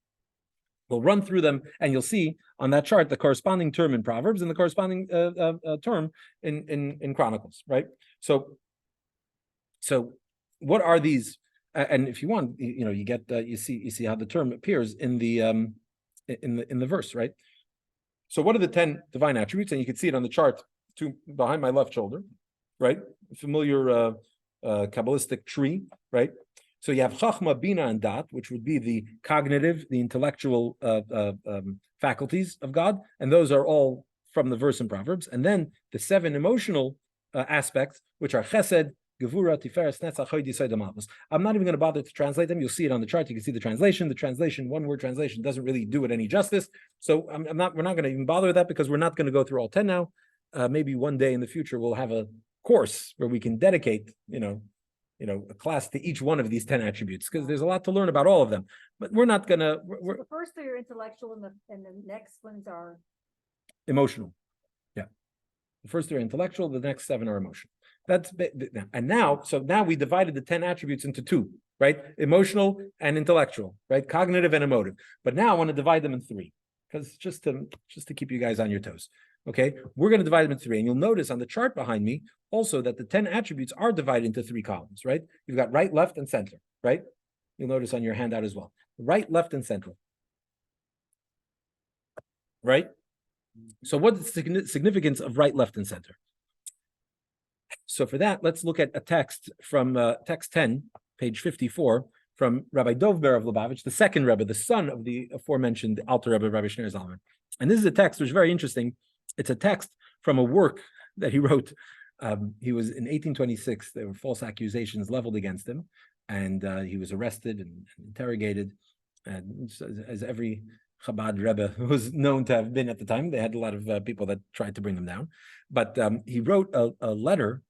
We'll run through them, and you'll see on that chart the corresponding term in Proverbs and the corresponding term in Chronicles, right? So what are these? And if you want, you get you see how the term appears in the verse, right? So what are the 10 divine attributes? And you can see it on the chart behind my left shoulder, right? Familiar Kabbalistic tree, right? So you have Chachma, Bina, and Dat, which would be the cognitive, the intellectual faculties of God, and those are all from the verse in Proverbs. And then the 7 emotional aspects, which are Chesed, Gevura, Tiferes, Netzach, Hod, Yesod, Malchus. I'm not even going to bother to translate them. You'll see it on the chart. You can see the translation. The translation, one-word translation, doesn't really do it any justice. So we're not going to even bother with that because we're not going to go through all 10 now. Maybe one day in the future we'll have a course where we can dedicate, a class to each one of these 10 attributes, because there's a lot to learn about all of them. But we're not gonna. So the first 3 are intellectual, and the next ones are Emotional. Yeah, the first 3 are intellectual. The next 7 are emotional. Now we divided the 10 attributes into 2, right? Emotional and intellectual, right? Cognitive and emotive. But now I want to divide them in 3, because just to keep you guys on your toes. Okay, we're going to divide them into 3, and you'll notice on the chart behind me also that the 10 attributes are divided into 3 columns, right? You've got right, left, and center, right? You'll notice on your handout as well. Right, left, and center. Right? So what's the significance of right, left, and center? So for that, let's look at a text from text 10, page 54, from Rabbi Dov Ber of Lubavitch, the second Rebbe, the son of the aforementioned Alter Rebbe, Rabbi Shneur Zalman. And this is a text which is very interesting. It's a text from a work that he wrote. He was in 1826. There were false accusations leveled against him, and he was arrested and interrogated. And as every Chabad Rebbe was known to have been at the time, they had a lot of people that tried to bring them down. But he wrote a letter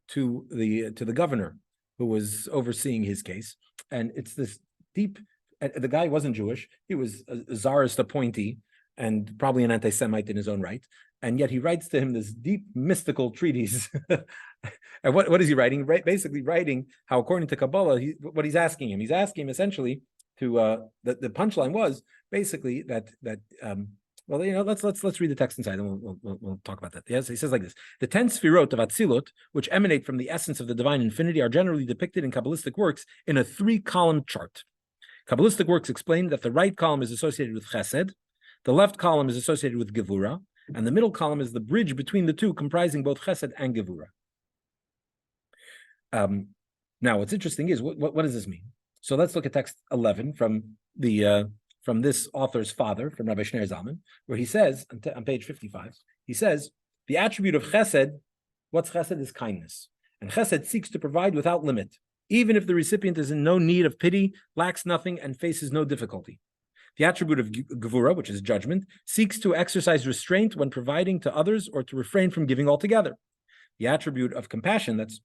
to the governor who was overseeing his case, and it's this deep the guy wasn't Jewish. He was a czarist appointee and probably an anti-Semite in his own right. And yet he writes to him this deep mystical treatise. And what is he writing? Basically writing how, according to Kabbalah, what he's asking him. He's asking him essentially to the punchline was basically that well, let's read the text inside, and we'll talk about that. Yes, he says like this: the 10 sefirot of Atzilut, which emanate from the essence of the divine infinity, are generally depicted in Kabbalistic works in a 3-column chart. Kabbalistic works explain that the right column is associated with Chesed, the left column is associated with Gevura, and the middle column is the bridge between the two, comprising both Chesed and Gevura. Now, what's interesting is what does this mean? So let's look at text 11 from this author's father, from Rabbi Shneir Zalman, where he says on page 55, he says the attribute of Chesed, what's Chesed, is kindness, and Chesed seeks to provide without limit, even if the recipient is in no need of pity, lacks nothing, and faces no difficulty. The attribute of Gevura, which is judgment, seeks to exercise restraint when providing to others or to refrain from giving altogether. The attribute of compassion, that's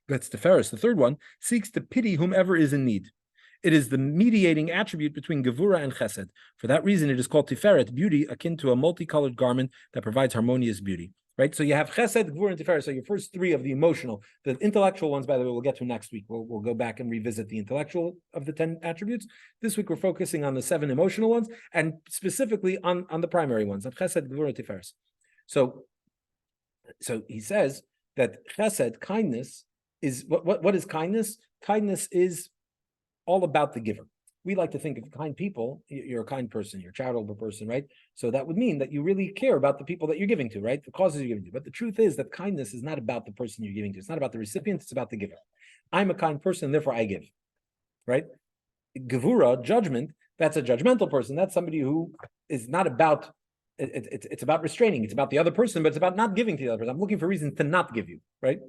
Tiferes, the third one, seeks to pity whomever is in need. It is the mediating attribute between Gevura and Chesed. For that reason, it is called Tiferet, beauty akin to a multicolored garment that provides harmonious beauty. Right? So you have Chesed, Gevura, and Tiferet. So your first 3 of the emotional, the intellectual ones, by the way, we'll get to next week. We'll go back and revisit the intellectual of the 10 attributes. This week, we're focusing on the 7 emotional ones, and specifically on the primary ones, of Chesed, Gevura, and Tiferet. So he says that Chesed, kindness, is what is kindness? Kindness is all about the giver. We like to think of kind people. You're a kind person, you're a charitable person, right? So that would mean that you really care about the people that you're giving to, right? The causes you're giving to. But the truth is that kindness is not about the person you're giving to. It's not about the recipient, it's about the giver. I'm a kind person, therefore I give, right? Gevura, judgment, that's a judgmental person. That's somebody who is not about, it's about restraining. It's about the other person, but it's about not giving to the other person. I'm looking for reasons to not give you, right?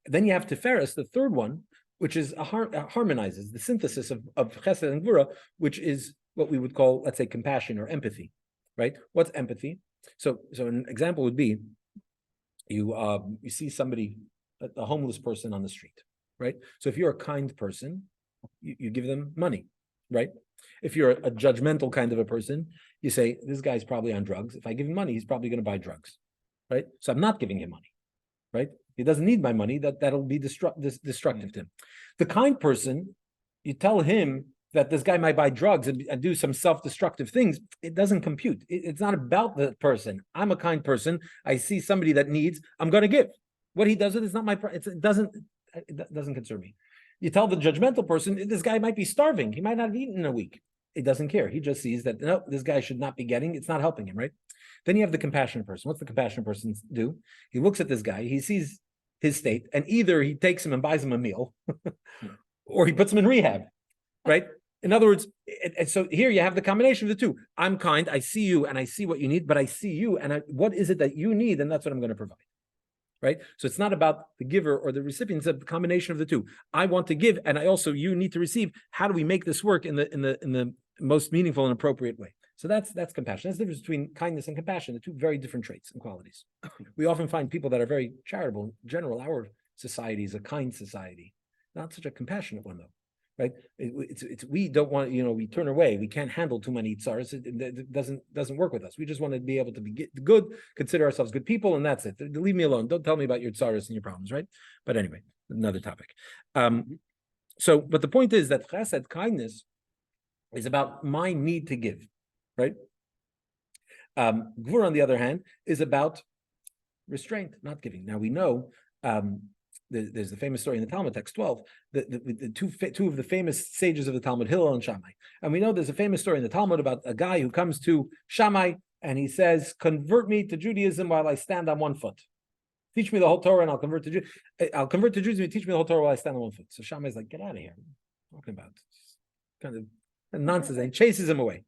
Then you have Tiferes, the third one, which is harmonizes the synthesis of Chesed and Gevura, which is what we would call, let's say, compassion or empathy, right? What's empathy? So an example would be you see somebody, a homeless person on the street, right? So if you're a kind person, you give them money, right? If you're a judgmental kind of a person, you say, this guy's probably on drugs. If I give him money, he's probably going to buy drugs, right? So I'm not giving him money, right? He doesn't need my money. That'll be destructive to him. The kind person, you tell him that this guy might buy drugs and do some self-destructive things. It doesn't compute. It's not about the person. I'm a kind person. I see somebody that needs, I'm going to give. What he does with it is not my. It doesn't concern me. You tell the judgmental person, this guy might be starving. He might not have eaten in a week. He doesn't care. He just sees that, no, this guy should not be getting, it's not helping him, right? Then you have the compassionate person. What's the compassionate person do? He looks at this guy, he sees his state, and either he takes him and buys him a meal, or he puts him in rehab, right? In other words, so here you have the combination of the two. I'm kind, I see you, and I see what you need, but I see you, and what is it that you need, and that's what I'm going to provide, right? So it's not about the giver or the recipient, it's a combination of the two. I want to give, and you need to receive. How do we make this work in the most meaningful and appropriate way? So that's compassion. That's the difference between kindness and compassion, the two very different traits and qualities. We often find people that are very charitable. In general, our society is a kind society, not such a compassionate one, though, right? We don't want, we turn away. We can't handle too many tsars. It doesn't work with us. We just want to be able to be good, consider ourselves good people, and that's it. Leave me alone. Don't tell me about your tsars and your problems, right? But anyway, another topic. But the point is that chesed, kindness, is about my need to give. Right? Gvura, on the other hand, is about restraint, not giving. Now we know there's the famous story in the Talmud, text 12, the two of the famous sages of the Talmud, Hillel and Shammai. And we know there's a famous story in the Talmud about a guy who comes to Shammai and he says, "Convert me to Judaism while I stand on one foot. Teach me the whole Torah and I'll convert to Judaism. Teach me the whole Torah while I stand on one foot." So Shammai's like, "Get out of here! What are you talking about? Kind of nonsense." And he chases him away.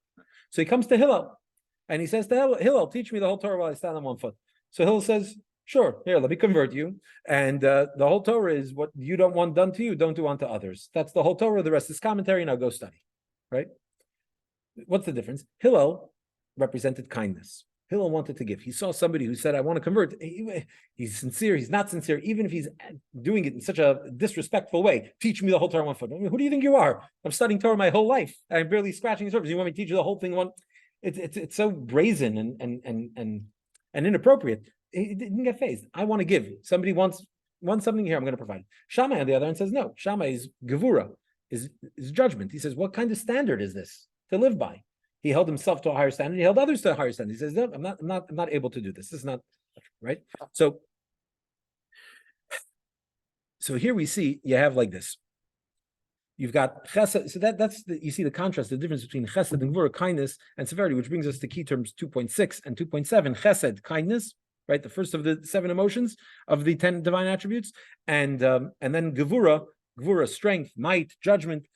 So he comes to Hillel, and he says to Hillel, "Teach me the whole Torah while I stand on one foot." So Hillel says, "Sure, here, let me convert you. And the whole Torah is what you don't want done to you, don't do unto others. That's the whole Torah. The rest is commentary. Now go study." Right? What's the difference? Hillel represented kindness. Hillel wanted to give. He saw somebody who said, I want to convert. He's sincere, he's not sincere, even if he's doing it in such a disrespectful way. Teach me the whole Torah in one foot. I mean, who do you think you are? I'm studying Torah my whole life. I'm barely scratching the surface. You want me to teach you the whole thing in one? It's so brazen and inappropriate. He didn't get phased. I want to give. Somebody wants something here, I'm going to provide. Shammai on the other hand says, no. Shammai is gevura, is judgment. He says, what kind of standard is this to live by? He held himself to a higher standard. He held others to a higher standard. He says, no, I'm not able to do this. This is not right. So here we see you have like this. You've got chesed. So that's you see the contrast, the difference between chesed and gvura, kindness and severity, which brings us to key terms 2.6 and 2.7. Chesed, kindness, right? The first of the 7 emotions of the 10 divine attributes, and then gevura, strength, might, judgment,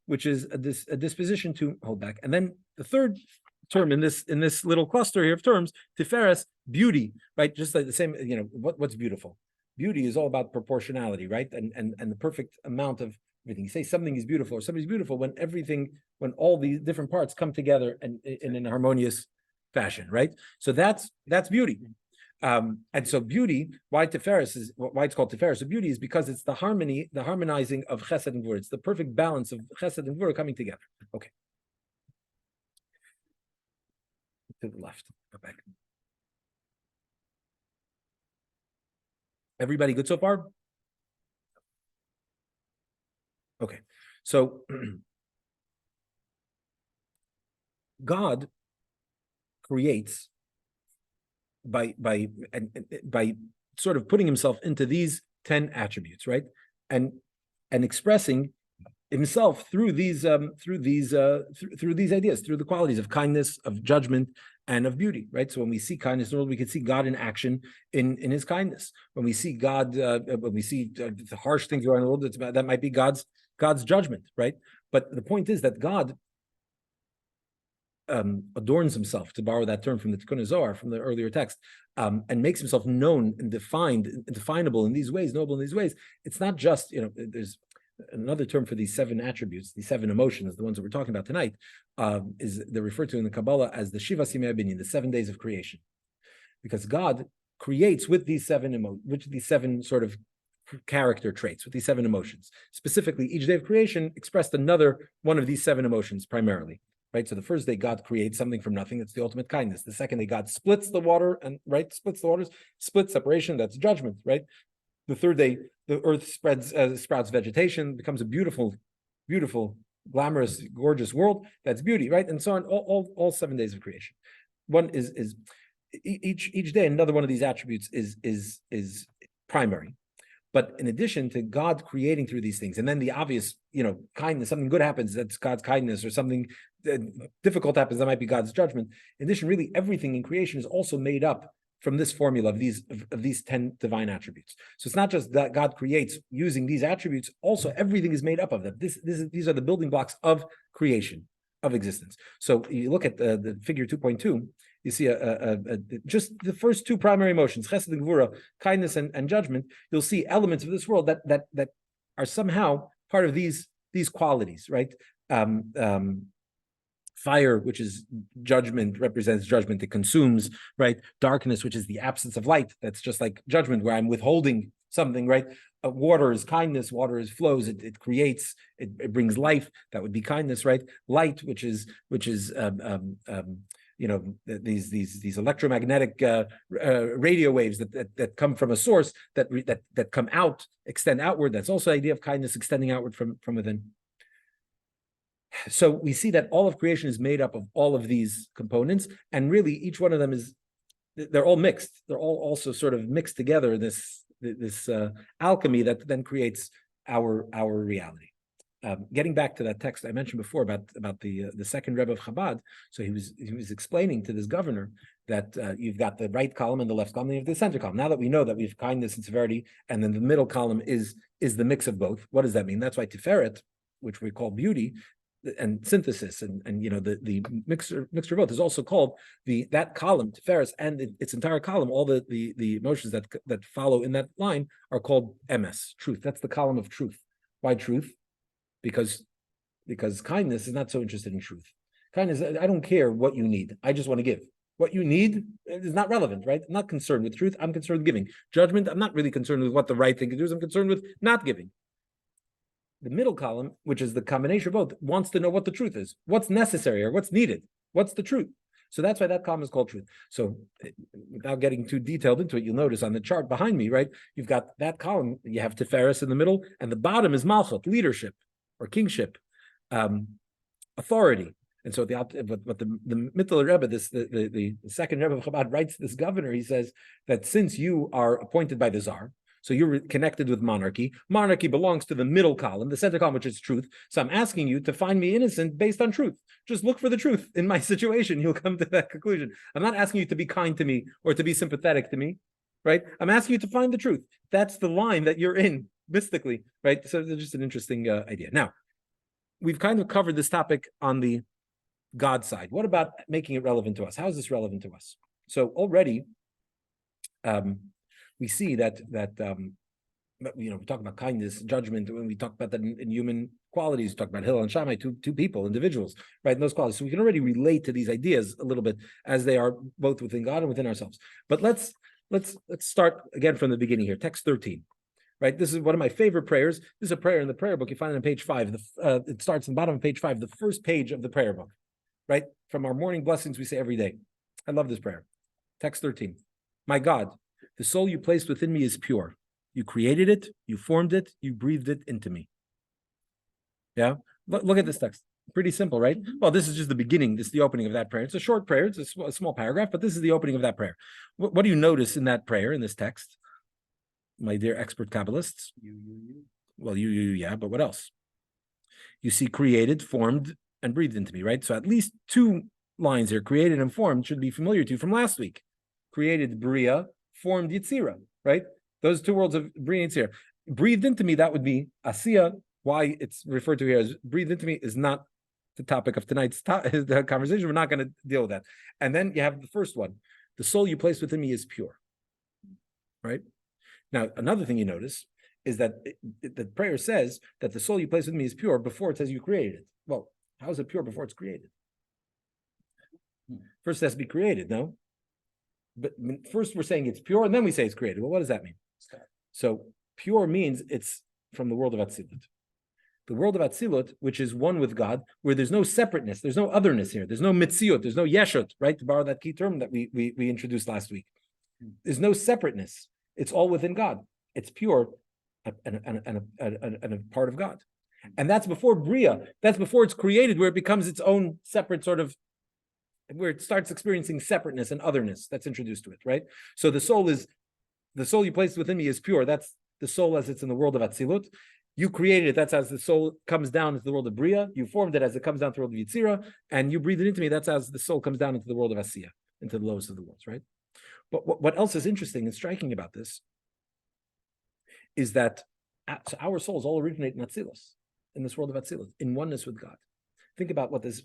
which is a disposition to hold back. And then the third term in this little cluster here of terms, tiferes, beauty, right? Just like the same, what's beautiful? Beauty is all about proportionality, right? And the perfect amount of everything. You say something is beautiful or somebody's beautiful when all the different parts come together and in an harmonious fashion, right? So that's beauty. And so beauty, why it's called Tiferes. So beauty is because it's the harmonizing of Chesed and Gvura. It's the perfect balance of Chesed and Gvura coming together. Okay. To the left. Go back. Everybody good so far? Okay. So God creates by sort of putting himself into these 10 attributes, right? And expressing himself through these ideas, through the qualities of kindness, of judgment, and of beauty, right? So when we see kindness in the world, we can see God in action in his kindness. When we see God, when we see the harsh things around the world, that might be God's judgment, right? But the point is that God adorns himself, to borrow that term from the Tikkun Zohar, from the earlier text, and makes himself known and definable in these ways, noble in these ways. It's not just, there's another term for these 7 attributes, these 7 emotions, the ones that we're talking about tonight, they're referred to in the Kabbalah as the Shiva Simei Binyan, the 7 days of creation. Because God creates with these 7 sort of character traits, with these 7 emotions. Specifically, each day of creation expressed another one of these 7 emotions primarily. Right, so the first day God creates something from nothing. That's the ultimate kindness. The second day God splits the water and splits the waters, split separation. That's judgment. Right. The third day the earth sprouts vegetation, becomes a beautiful, glamorous, gorgeous world. That's beauty. Right, and so on. All 7 days of creation. One is each day another one of these attributes is primary. But in addition to God creating through these things, and then the obvious, kindness, something good happens, that's God's kindness, or something difficult happens, that might be God's judgment. In addition, really everything in creation is also made up from this formula of these 10 divine attributes. So it's not just that God creates using these attributes, also everything is made up of them. These are the building blocks of creation, of existence. So you look at the figure 2.2, you see just the first 2 primary emotions, chesed and gvura, kindness and judgment. You'll see elements of this world that are somehow part of these qualities, right? Fire, which is judgment, represents judgment. It consumes, right? Darkness, which is the absence of light. That's just like judgment, where I'm withholding something, right? Water is kindness. Water is flows. It creates. It brings life. That would be kindness, right? Light, which is these electromagnetic radio waves that come from a source that come out, extend outward. That's also the idea of kindness, extending outward from within. So we see that all of creation is made up of all of these components, and really each one of them they're all mixed. They're all also sort of mixed together. This alchemy that then creates our reality. Getting back to that text I mentioned before about the second Rebbe of Chabad, so he was explaining to this governor that you've got the right column and the left column, and you have the center column. Now that we know that we have kindness and severity, and then the middle column is the mix of both. What does that mean? That's why Tiferet, which we call beauty, and synthesis, and the mixture of both is also called that column, Tiferes, and its entire column, all the emotions that follow in that line are called MS, truth. That's the column of truth. Why truth? Because kindness is not so interested in truth. Kindness, I don't care what you need. I just want to give. What you need is not relevant, right? I'm not concerned with truth. I'm concerned with giving. Judgment, I'm not really concerned with what the right thing to do is. I'm concerned with not giving. The middle column, which is the combination of both, wants to know what the truth is, what's necessary or what's needed, what's the truth. So that's why that column is called truth. So without getting too detailed into it, you'll notice on the chart behind me, right? You've got that column, you have Tiferes in the middle, and the bottom is Malchut, leadership or kingship, authority. And so the Middle Rebbe, the second Rebbe of Chabad, writes this governor. He says that since you are appointed by the Tsar, so you're connected with monarchy. Monarchy belongs to the middle column, the center column, which is truth. So I'm asking you to find me innocent based on truth. Just look for the truth in my situation. You'll come to that conclusion. I'm not asking you to be kind to me or to be sympathetic to me, right? I'm asking you to find the truth. That's the line that you're in mystically, right? So it's just an interesting idea. Now, we've kind of covered this topic on the God side. What about making it relevant to us? How is this relevant to us? So already, we see that we talk about kindness, judgment. When we talk about that in human qualities, we talk about Hillel and Shammai, two people, individuals, right? In those qualities, so we can already relate to these ideas a little bit as they are both within God and within ourselves. But let's start again from the beginning here. Text 13, right? This is one of my favorite prayers. This is a prayer in the prayer book. You find it on page 5. It starts in the bottom of page 5, the first page of the prayer book, right? From our morning blessings we say every day. I love this prayer. Text 13. My God, the soul you placed within me is pure. You created it, you formed it, you breathed it into me. Yeah? Look at this text. Pretty simple, right? Well, this is just the beginning. This is the opening of that prayer. It's a short prayer. It's a small paragraph, but this is the opening of that prayer. What do you notice in that prayer, in this text? My dear expert Kabbalists? Well, yeah, but what else? You see created, formed, and breathed into me, right? So at least 2 lines here, created and formed, should be familiar to you from last week. Created Bria, formed Yitzira, right? Those 2 words of Bria and Yitzira. Breathed into me, that would be Asiya. Why it's referred to here as breathed into me is not the topic of tonight's conversation. We're not going to deal with that. And then you have the first one. The soul you placed within me is pure, right? Now, another thing you notice is that the prayer says that the soul you placed within me is pure before it says you created it. Well, how is it pure before it's created? First it has to be created, no? But first we're saying it's pure, and then we say it's created. Well, what does that mean? So pure means it's from the world of Atzilut. The world of Atzilut, which is one with God, where there's no separateness, there's no otherness here, there's no mitziut, there's no yeshut, right? To borrow that key term that we introduced last week. There's no separateness. It's all within God. It's pure and a part of God. And that's before Bria. That's before it's created, where it becomes its own separate sort of, where it starts experiencing separateness and otherness that's introduced to it, right? So the soul you placed within me is pure. That's the soul as it's in the world of Atzilut. You created it. That's as the soul comes down into the world of Bria. You formed it as it comes down to the world of Yitzira, and you breathe it into me. That's as the soul comes down into the world of Asiya, into the lowest of the worlds, right? But what else is interesting and striking about this is that our souls all originate in Atzilus, in this world of Atzilus, in oneness with God. Think about what this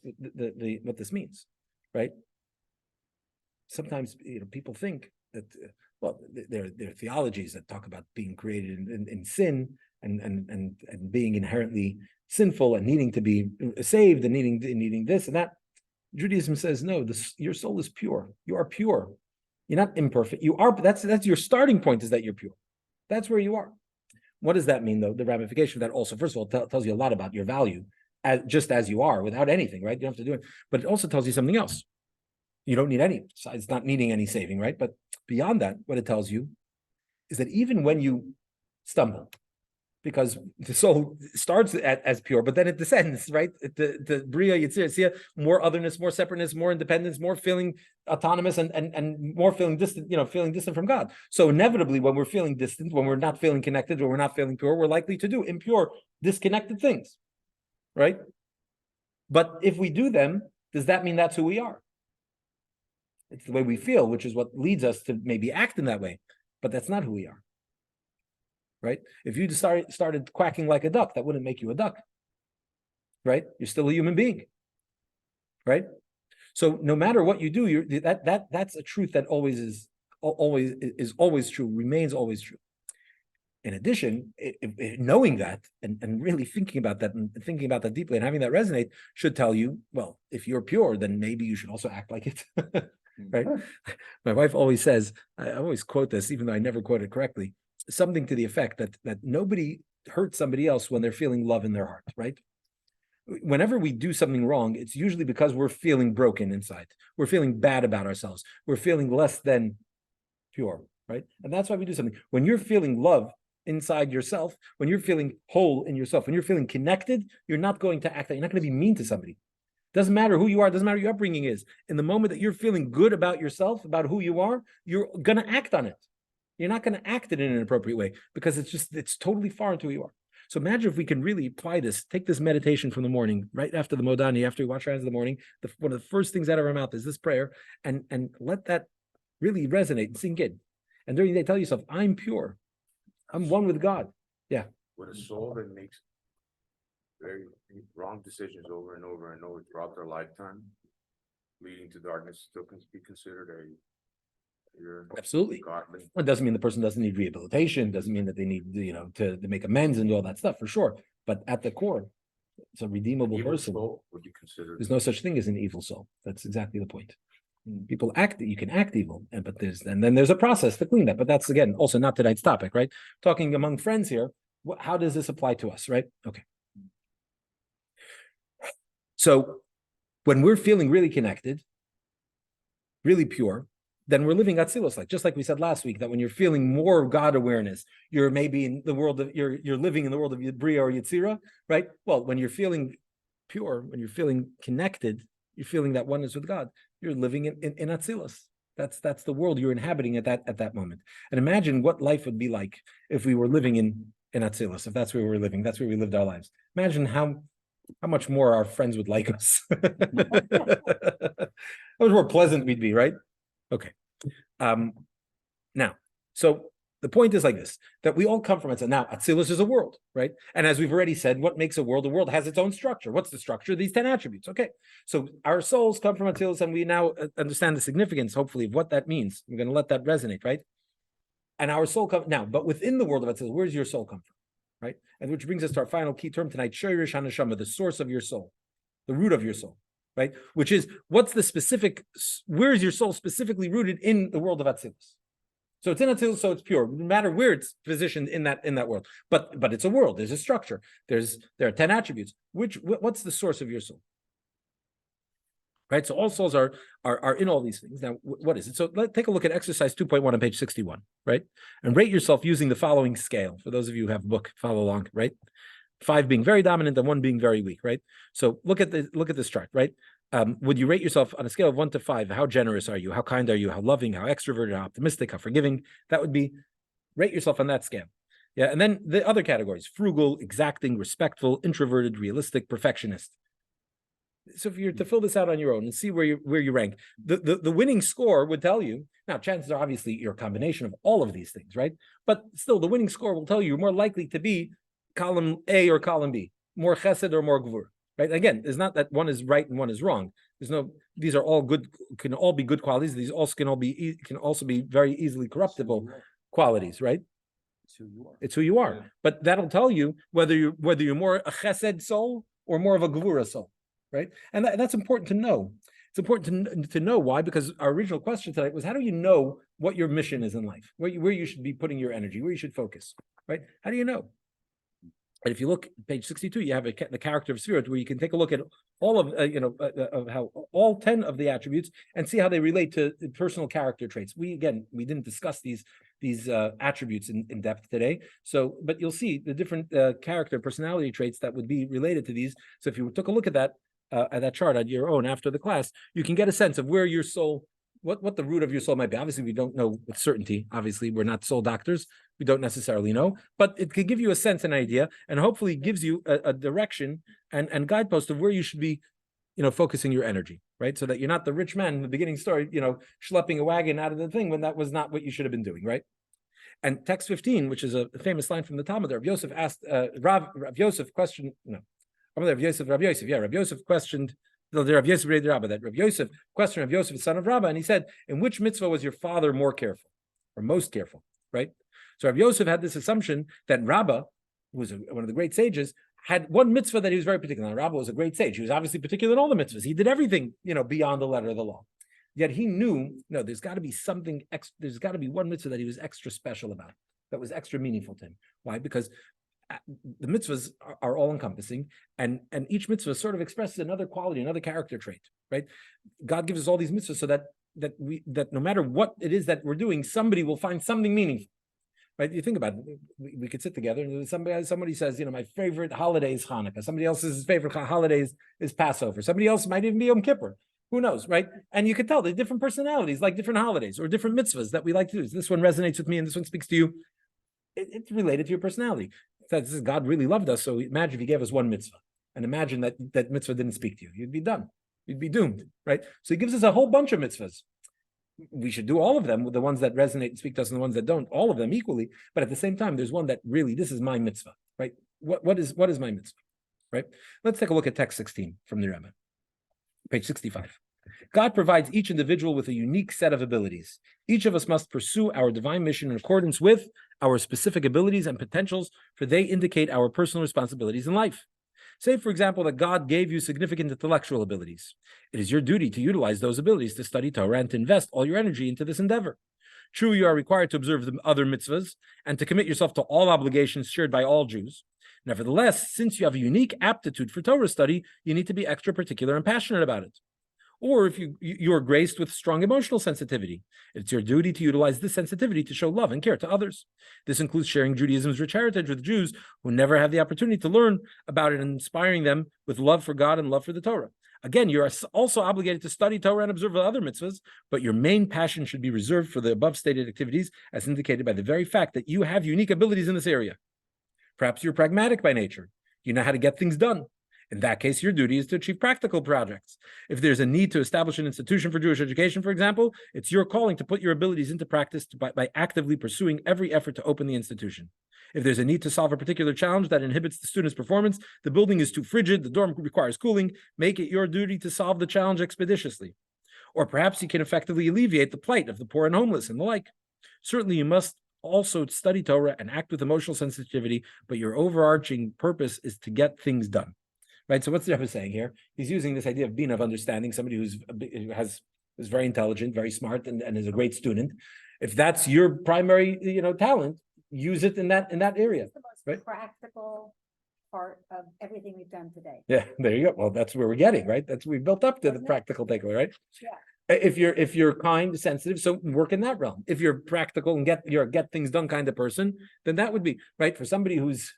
what this means, right? Sometimes people think that there are theologies that talk about being created in sin and being inherently sinful and needing to be saved and needing this and that. Judaism says no. Your soul is pure. You are pure. You're not imperfect. You are. That's your starting point. Is that you're pure? That's where you are. What does that mean, though? The ramification of that also, first of all, tells you a lot about your value, just as you are, without anything, right? You don't have to do it. But it also tells you something else. You don't need any. It's not needing any saving, right? But beyond that, what it tells you is that even when you stumble, because the soul starts as pure, but then it descends, right? The Bria, Yitzir, more otherness, more separateness, more independence, more feeling autonomous and more feeling distant, feeling distant from God. So inevitably, when we're feeling distant, when we're not feeling connected, when we're not feeling pure, we're likely to do impure, disconnected things, right? But if we do them, does that mean that's who we are? It's the way we feel, which is what leads us to maybe act in that way, but that's not who we are. Right? If you started quacking like a duck, that wouldn't make you a duck. Right? You're still a human being. Right? So no matter what you do, that's a truth that always always true, remains always true. In addition, knowing that and really thinking about that deeply and having that resonate should tell you, well, if you're pure, then maybe you should also act like it. right? My wife always says, I always quote this, even though I never quote it correctly, something to the effect that nobody hurts somebody else when they're feeling love in their heart, right? Whenever we do something wrong, it's usually because we're feeling broken inside. We're feeling bad about ourselves. We're feeling less than pure, right? And that's why we do something. When you're feeling love inside yourself, when you're feeling whole in yourself, when you're feeling connected, you're not going to act, you're not going to be mean to somebody. Doesn't matter who you are, doesn't matter what your upbringing is. In the moment that you're feeling good about yourself, about who you are, you're going to act on it. You're not going to act it in an appropriate way because it's totally foreign to who you are. So imagine if we can really apply this, take this meditation from the morning, right after the Modani, after we wash our hands in the morning, one of the first things out of our mouth is this prayer, and let that really resonate and sink in. And during the day, tell yourself, I'm pure. I'm one with God. Yeah. With a soul that makes very wrong decisions over and over and over throughout their lifetime, leading to darkness, still can be considered Absolutely. godly. It doesn't mean the person doesn't need rehabilitation, doesn't mean that they need, to make amends and do all that stuff, for sure. But at the core, it's a redeemable Evil person. soul, would you consider? There's no such thing as an evil soul. That's exactly the point. People act, you can act evil, and then there's a process to clean that. But that's, again, also not tonight's topic, right? Talking among friends here, how does this apply to us, right? Okay. So when we're feeling really connected, really pure, then we're living Atzilus, just like we said last week, that when you're feeling more God awareness, you're maybe in the world of, you're living in the world of Bria or Yetzira, right? Well, when you're feeling pure, when you're feeling connected, you're feeling that oneness with God, you're living in Atzilus. That's the world you're inhabiting at that moment. And imagine what life would be like if we were living in Atzilus, if that's where we were living, that's where we lived our lives. Imagine how much more our friends would like us. How much more pleasant we'd be, right? Okay. Now, so the point is like this, that we all come from Atzilus. Now, Atzilus is a world, right? And as we've already said, what makes a world? A world has its own structure. What's the structure? These 10 attributes. Okay. So our souls come from Atzilus, and we now understand the significance, hopefully, of what that means. We're going to let that resonate, right? And our soul comes now, but within the world of Atzilus, where does your soul come from? Right? And which brings us to our final key term tonight, Shorish HaNeshama, the source of your soul, the root of your soul, right? Which is, what's the specific, where is your soul specifically rooted in the world of Atzilus? So it's in Atzilus, so it's pure, no matter where it's positioned in that world. But it's a world, there's a structure, there are 10 attributes. What's the source of your soul? Right? So all souls are in all these things. Now, what is it? So let's take a look at exercise 2.1 on page 61, right? And rate yourself using the following scale. For those of you who have a book, follow along, right? 5 being very dominant and 1 being very weak, right? So look at this chart, right? Would you rate yourself on a scale of 1 to 5? How generous are you? How kind are you? How loving? How extroverted? How optimistic? How forgiving? That would be, rate yourself on that scale. Yeah, and then the other categories: frugal, exacting, respectful, introverted, realistic, perfectionist. So if you're to fill this out on your own and see where you rank, the winning score would tell you. Now, chances are obviously you're a combination of all of these things, right? But still, the winning score will tell you you're more likely to be column A or column B, more chesed or more gvur, right? Again, it's not that one is right and one is wrong. These are all good, can all be good qualities. These also can also be very easily corruptible qualities, right? It's who you are. Yeah. But that'll tell you whether you're more a chesed soul or more of a gvura soul. Right, and that's important to know. It's important to know why, because our original question tonight was, how do you know what your mission is in life, where you should be putting your energy, where you should focus, right? How do you know? And if you look at page 62, you have the character of sefirot, where you can take a look at all of of how all 10 of the attributes and see how they relate to personal character traits. We didn't discuss these attributes in depth today. So, but you'll see the different character personality traits that would be related to these. So if you took a look at that chart on your own after the class, you can get a sense of where your soul, what the root of your soul might be. Obviously, we don't know with certainty. Obviously, we're not soul doctors. We don't necessarily know, but it could give you a sense, an idea, and hopefully gives you a direction and guidepost of where you should be, focusing your energy, right? So that you're not the rich man in the beginning story, schlepping a wagon out of the thing when that was not what you should have been doing, right? And text 15, which is a famous line from the Talmud, Rav Yosef asked, Rav Yosef questioned, Rav Yosef questioned, Rav Yosef read Rabba, that Rav Yosef questioned Rav Yosef, the son of Rabba, and he said, in which mitzvah was your father more careful, or most careful, right? So Rav Yosef had this assumption that Rabba, who was one of the great sages, had one mitzvah that he was very particular. Now, Rabba was a great sage. He was obviously particular in all the mitzvahs. He did everything, beyond the letter of the law. Yet he knew, no, there's got to be something, there's got to be one mitzvah that he was extra special about, that was extra meaningful to him. Why? Because the mitzvahs are all encompassing, and each mitzvah sort of expresses another quality, another character trait, right? God gives us all these mitzvahs so that no matter what it is that we're doing, somebody will find something meaningful, right? You think about it, we could sit together and somebody says, my favorite holiday is Hanukkah. Somebody else's favorite holiday is Passover. Somebody else might even be Yom Kippur. Who knows, right? And you could tell they're different personalities, like different holidays or different mitzvahs that we like to do. This one resonates with me and this one speaks to you. It's related to your personality. This is God really loved us, so imagine if he gave us one mitzvah, and imagine that mitzvah didn't speak to you. You'd be done. You'd be doomed, right? So he gives us a whole bunch of mitzvahs. We should do all of them, the ones that resonate and speak to us and the ones that don't, all of them equally. But at the same time, there's one that really, this is my mitzvah, right? What is my mitzvah, right? Let's take a look at text 16 from the Rebbe, page 65. God provides each individual with a unique set of abilities. Each of us must pursue our divine mission in accordance with our specific abilities and potentials, for they indicate our personal responsibilities in life. Say, for example, that God gave you significant intellectual abilities. It is your duty to utilize those abilities to study Torah and to invest all your energy into this endeavor. True, you are required to observe the other mitzvahs and to commit yourself to all obligations shared by all Jews. Nevertheless, since you have a unique aptitude for Torah study, you need to be extra particular and passionate about it. Or if you are graced with strong emotional sensitivity, it's your duty to utilize this sensitivity to show love and care to others. This includes sharing Judaism's rich heritage with Jews who never have the opportunity to learn about it and inspiring them with love for God and love for the Torah. Again, you are also obligated to study Torah and observe other mitzvahs, but your main passion should be reserved for the above stated activities, as indicated by the very fact that you have unique abilities in this area. Perhaps you're pragmatic by nature. You know how to get things done. In that case, your duty is to achieve practical projects. If there's a need to establish an institution for Jewish education, for example, it's your calling to put your abilities into practice by actively pursuing every effort to open the institution. If there's a need to solve a particular challenge that inhibits the student's performance, the building is too frigid, the dorm requires cooling, make it your duty to solve the challenge expeditiously. Or perhaps you can effectively alleviate the plight of the poor and homeless and the like. Certainly, you must also study Torah and act with emotional sensitivity, but your overarching purpose is to get things done. Right. So what's the Rebbe saying here? He's using this idea of being of understanding, somebody who's very intelligent, very smart, and is a great student. If that's your primary, talent, use it in that area. It's the most right? practical part of everything we've done today. Yeah, there you go. Well, that's where we're getting, right? We built up to the Isn't it? practical takeaway, right? Yeah. If you're kind, sensitive, so work in that realm. If you're practical and get things done kind of person, then that would be right for somebody who's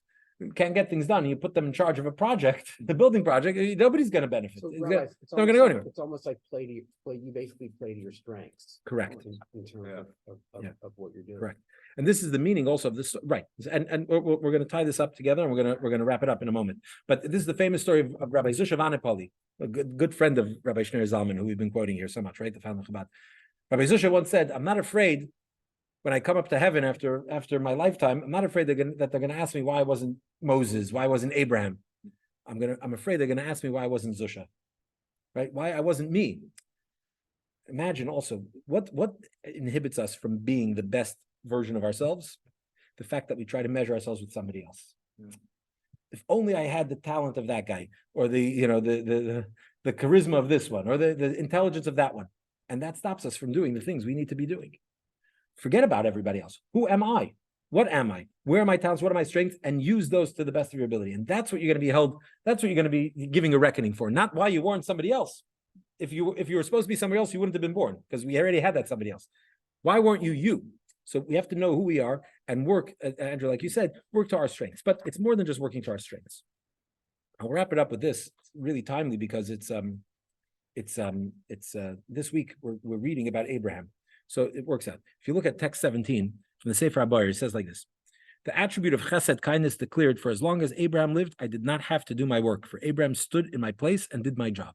can't get things done, and you put them in charge of a project, the building project, nobody's going to benefit. So, It's Rabbi, not it's going to almost go like- anywhere. It's almost like you basically play to your strengths. Correct. In terms of what you're doing. Correct. And this is the meaning also of this, right? And we're going to tie this up together, and we're going to wrap it up in a moment. But this is the famous story of Rabbi Zusha Vanepali, a good friend of Rabbi Shneur Zalman, who we've been quoting here so much, right? The founder of Chabad. Rabbi Zusha once said, "I'm not afraid when I come up to heaven after my lifetime. I'm not afraid that they're going to ask me why I wasn't Moses, why I wasn't Abraham. I'm afraid they're going to ask me why I wasn't Zusha, right? Why I wasn't me." Imagine also what inhibits us from being the best version of ourselves. The fact that we try to measure ourselves with somebody else. If only I had the talent of that guy, or the charisma of this one, or the intelligence of that one, and that stops us from doing the things we need to be doing. Forget about everybody else. Who am I? What am I? Where are my talents? What are my strengths? And use those to the best of your ability. And that's what you're going to be held. That's what you're going to be giving a reckoning for. Not why you weren't somebody else. If you were supposed to be somebody else, you wouldn't have been born, because we already had that somebody else. Why weren't you? So we have to know who we are and work, Andrew, like you said, work to our strengths. But it's more than just working to our strengths. I'll wrap it up with this. It's really timely because it's this week we're reading about Abraham. So it works out. If you look at text 17 from the Sefer HaBoyer, it says like this: the attribute of chesed, kindness, declared, "For as long as Abraham lived, I did not have to do my work, for Abraham stood in my place and did my job."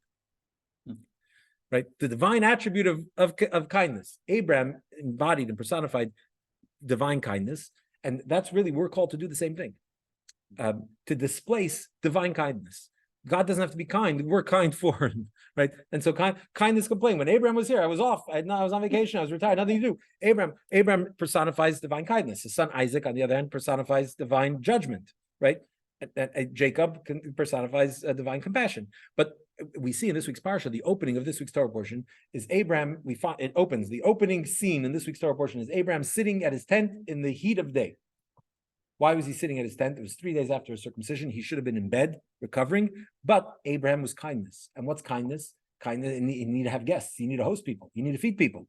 Right? The divine attribute of kindness. Abraham embodied and personified divine kindness, and that's really, we're called to do the same thing. To displace divine kindness. God doesn't have to be kind. We're kind for him, right? And so kindness complained. When Abraham was here, I was off. I was on vacation. I was retired. Nothing to do. Abraham personifies divine kindness. His son Isaac, on the other hand, personifies divine judgment, right? And Jacob personifies divine compassion. But we see in this week's parsha, the opening of this week's Torah portion is Abraham. It opens, the opening scene in this week's Torah portion is Abraham sitting at his tent in the heat of day. Why was he sitting at his tent? It was 3 days after his circumcision. He should have been in bed recovering, but Abraham was kindness. And what's kindness? Kindness, you need to have guests. You need to host people. You need to feed people,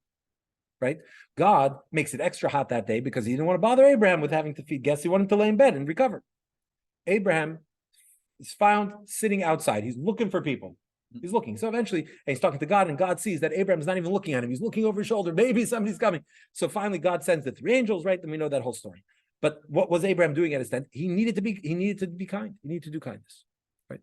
right? God makes it extra hot that day because he didn't want to bother Abraham with having to feed guests. He wanted to lay in bed and recover. Abraham is found sitting outside. He's looking for people. He's looking. So eventually, he's talking to God, and God sees that Abraham's not even looking at him. He's looking over his shoulder. Maybe somebody's coming. So finally, God sends the 3 angels, right? Then we know that whole story. But what was Abraham doing at his tent? He needed to be kind. He needed to do kindness, right?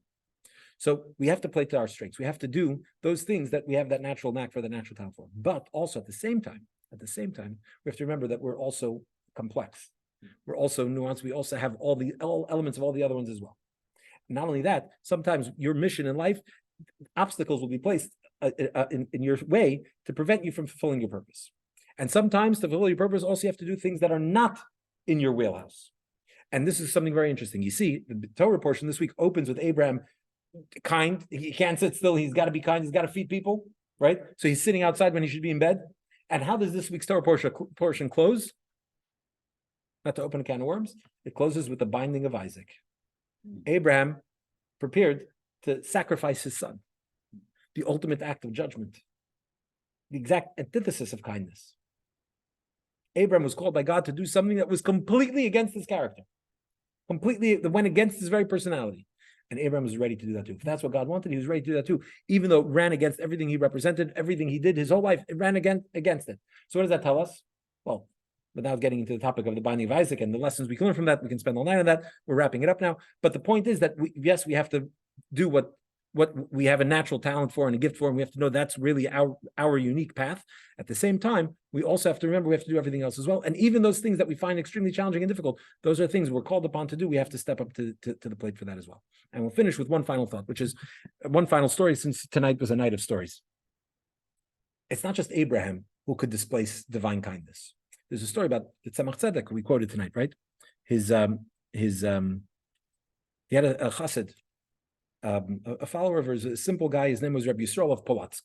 So we have to play to our strengths. We have to do those things that we have that natural knack for, the natural talent for. But also at the same time, we have to remember that we're also complex. We're also nuanced. We also have all elements of all the other ones as well. Not only that, sometimes your mission in life, obstacles will be placed in your way to prevent you from fulfilling your purpose. And sometimes to fulfill your purpose, also you have to do things that are not in your wheelhouse. And this is something very interesting. You see, the Torah portion this week opens with Abraham kind. He can't sit still. He's got to be kind. He's got to feed people, right? So he's sitting outside when he should be in bed. And how does this week's Torah portion close? Not to open a can of worms. It closes with the binding of Isaac. Abraham prepared to sacrifice his son, the ultimate act of judgment, the exact antithesis of kindness. Abraham was called by God to do something that was completely against his character, that went against his very personality. And Abraham was ready to do that too. If that's what God wanted, he was ready to do that too, even though it ran against everything he represented, everything he did his whole life, it ran against it. So what does that tell us? Well, without getting into the topic of the binding of Isaac and the lessons we can learn from that, we can spend all night on that. We're wrapping it up now. But the point is that we have to do what we have a natural talent for and a gift for, and we have to know that's really our unique path. At the same time, we also have to remember we have to do everything else as well. And even those things that we find extremely challenging and difficult, those are things we're called upon to do. We have to step up to the plate for that as well. And we'll finish with one final thought, which is one final story, since tonight was a night of stories. It's not just Abraham who could displace divine kindness. There's a story about the Tzemach Tzedek we quoted tonight, right? He had a chassid, a follower of his, a simple guy. His name was Rebbe Yisrael of Polotsk.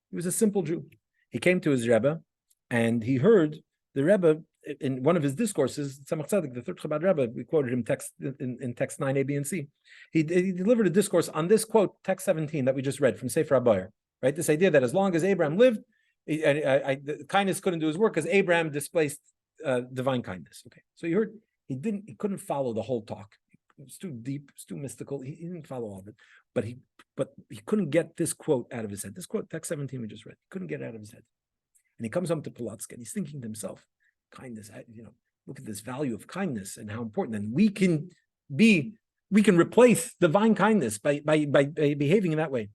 He was a simple Jew. He came to his Rebbe, and he heard the Rebbe in one of his discourses. Tzemach Tzedek, the third Chabad Rebbe, we quoted him in text 9, A, B, and C. He delivered a discourse on this quote, text 17 that we just read from Sefer HaBoyer, right? This idea that as long as Abraham lived, kindness couldn't do his work because Abraham displaced divine kindness. Okay, so he couldn't follow the whole talk. It was too deep, it's too mystical. He didn't follow all of it, but he couldn't get this quote out of his head. This quote, text 17 we just read, he couldn't get it out of his head. And he comes home to Polotsk and he's thinking to himself, kindness, look at this value of kindness and how important. And we can replace divine kindness by behaving in that way.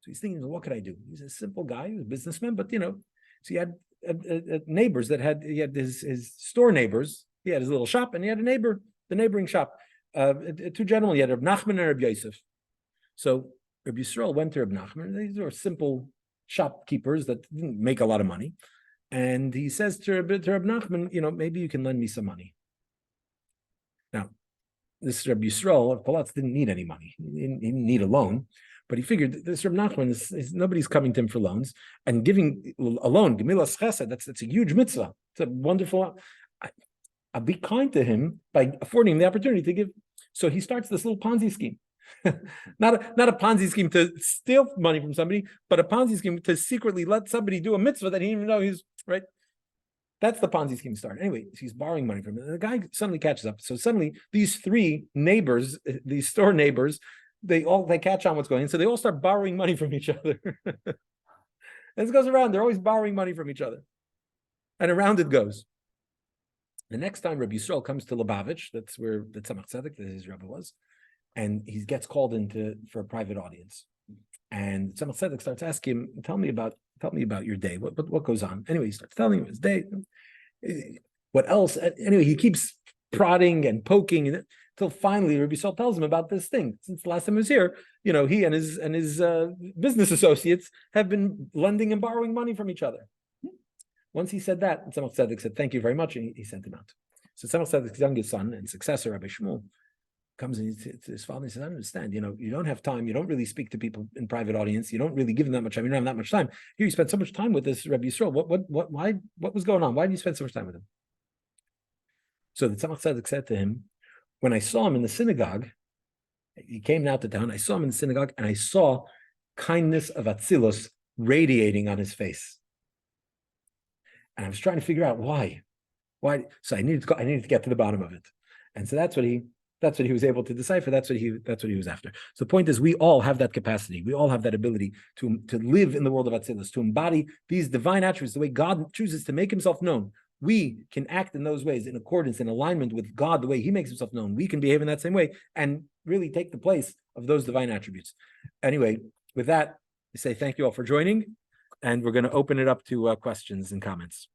So he's thinking, what could I do? He's a simple guy, he's a businessman, but so he had neighbors he had his store neighbors. He had his little shop, and he had the neighboring shop. 2 gentlemen, he had Reb Nachman and Reb Yosef. So Reb Yisrael went to Reb Nachman. These are simple shopkeepers that didn't make a lot of money. And he says to Reb Nachman, maybe you can lend me some money. Now, this Reb Yisrael of Polotsk didn't need any money. He didn't need a loan. But he figured this Reb Nachman is nobody's coming to him for loans, and giving a loan, gemilas chesed, that's a huge mitzvah. It's a wonderful. I'll be kind to him by affording him the opportunity to give. So he starts this little Ponzi scheme, not a Ponzi scheme to steal money from somebody, but a Ponzi scheme to secretly let somebody do a mitzvah that he didn't even know he's right. That's the Ponzi scheme started. Anyway, he's borrowing money from him. And the guy suddenly catches up. So suddenly these 3 neighbors, these store neighbors, they catch on what's going on. So they all start borrowing money from each other. And this goes around. They're always borrowing money from each other. And around it goes. The next time Rabbi Yisrael comes to Lubavitch, that's where the Tzemach Tzedek, his Rebbe was, and he gets called for a private audience. And Tzemach Tzedek starts asking him, tell me about your day. What goes on? Anyway, he starts telling him his day. What else? Anyway, he keeps prodding and poking until finally Rabbi Yisrael tells him about this thing. Since the last time he was here, he and his business associates have been lending and borrowing money from each other. Once he said that, Tzemach Tzedek said, thank you very much, and he sent him out. So Tzemach Tzedek's youngest son and successor, Rabbi Shmuel, comes in to his father and says, I don't understand, you don't have time, you don't really speak to people in private audience, you don't really give them that much time, you don't have that much time. Here you spend so much time with this Rabbi Yisrael. What was going on? Why did you spend so much time with him? So the Tzemach Tzedek said to him, when I saw him in the synagogue, he came now to town, I saw him in the synagogue, and I saw kindness of Atzilus radiating on his face. And I was trying to figure out why. So I needed to get to the bottom of it. And so that's what he was able to decipher. That's what he was after. So the point is, we all have that capacity. We all have that ability to live in the world of Atzilus, to embody these divine attributes, the way God chooses to make himself known. We can act in those ways in accordance, in alignment with God, the way he makes himself known. We can behave in that same way and really take the place of those divine attributes. Anyway, with that, I say thank you all for joining, and we're going to open it up to questions and comments.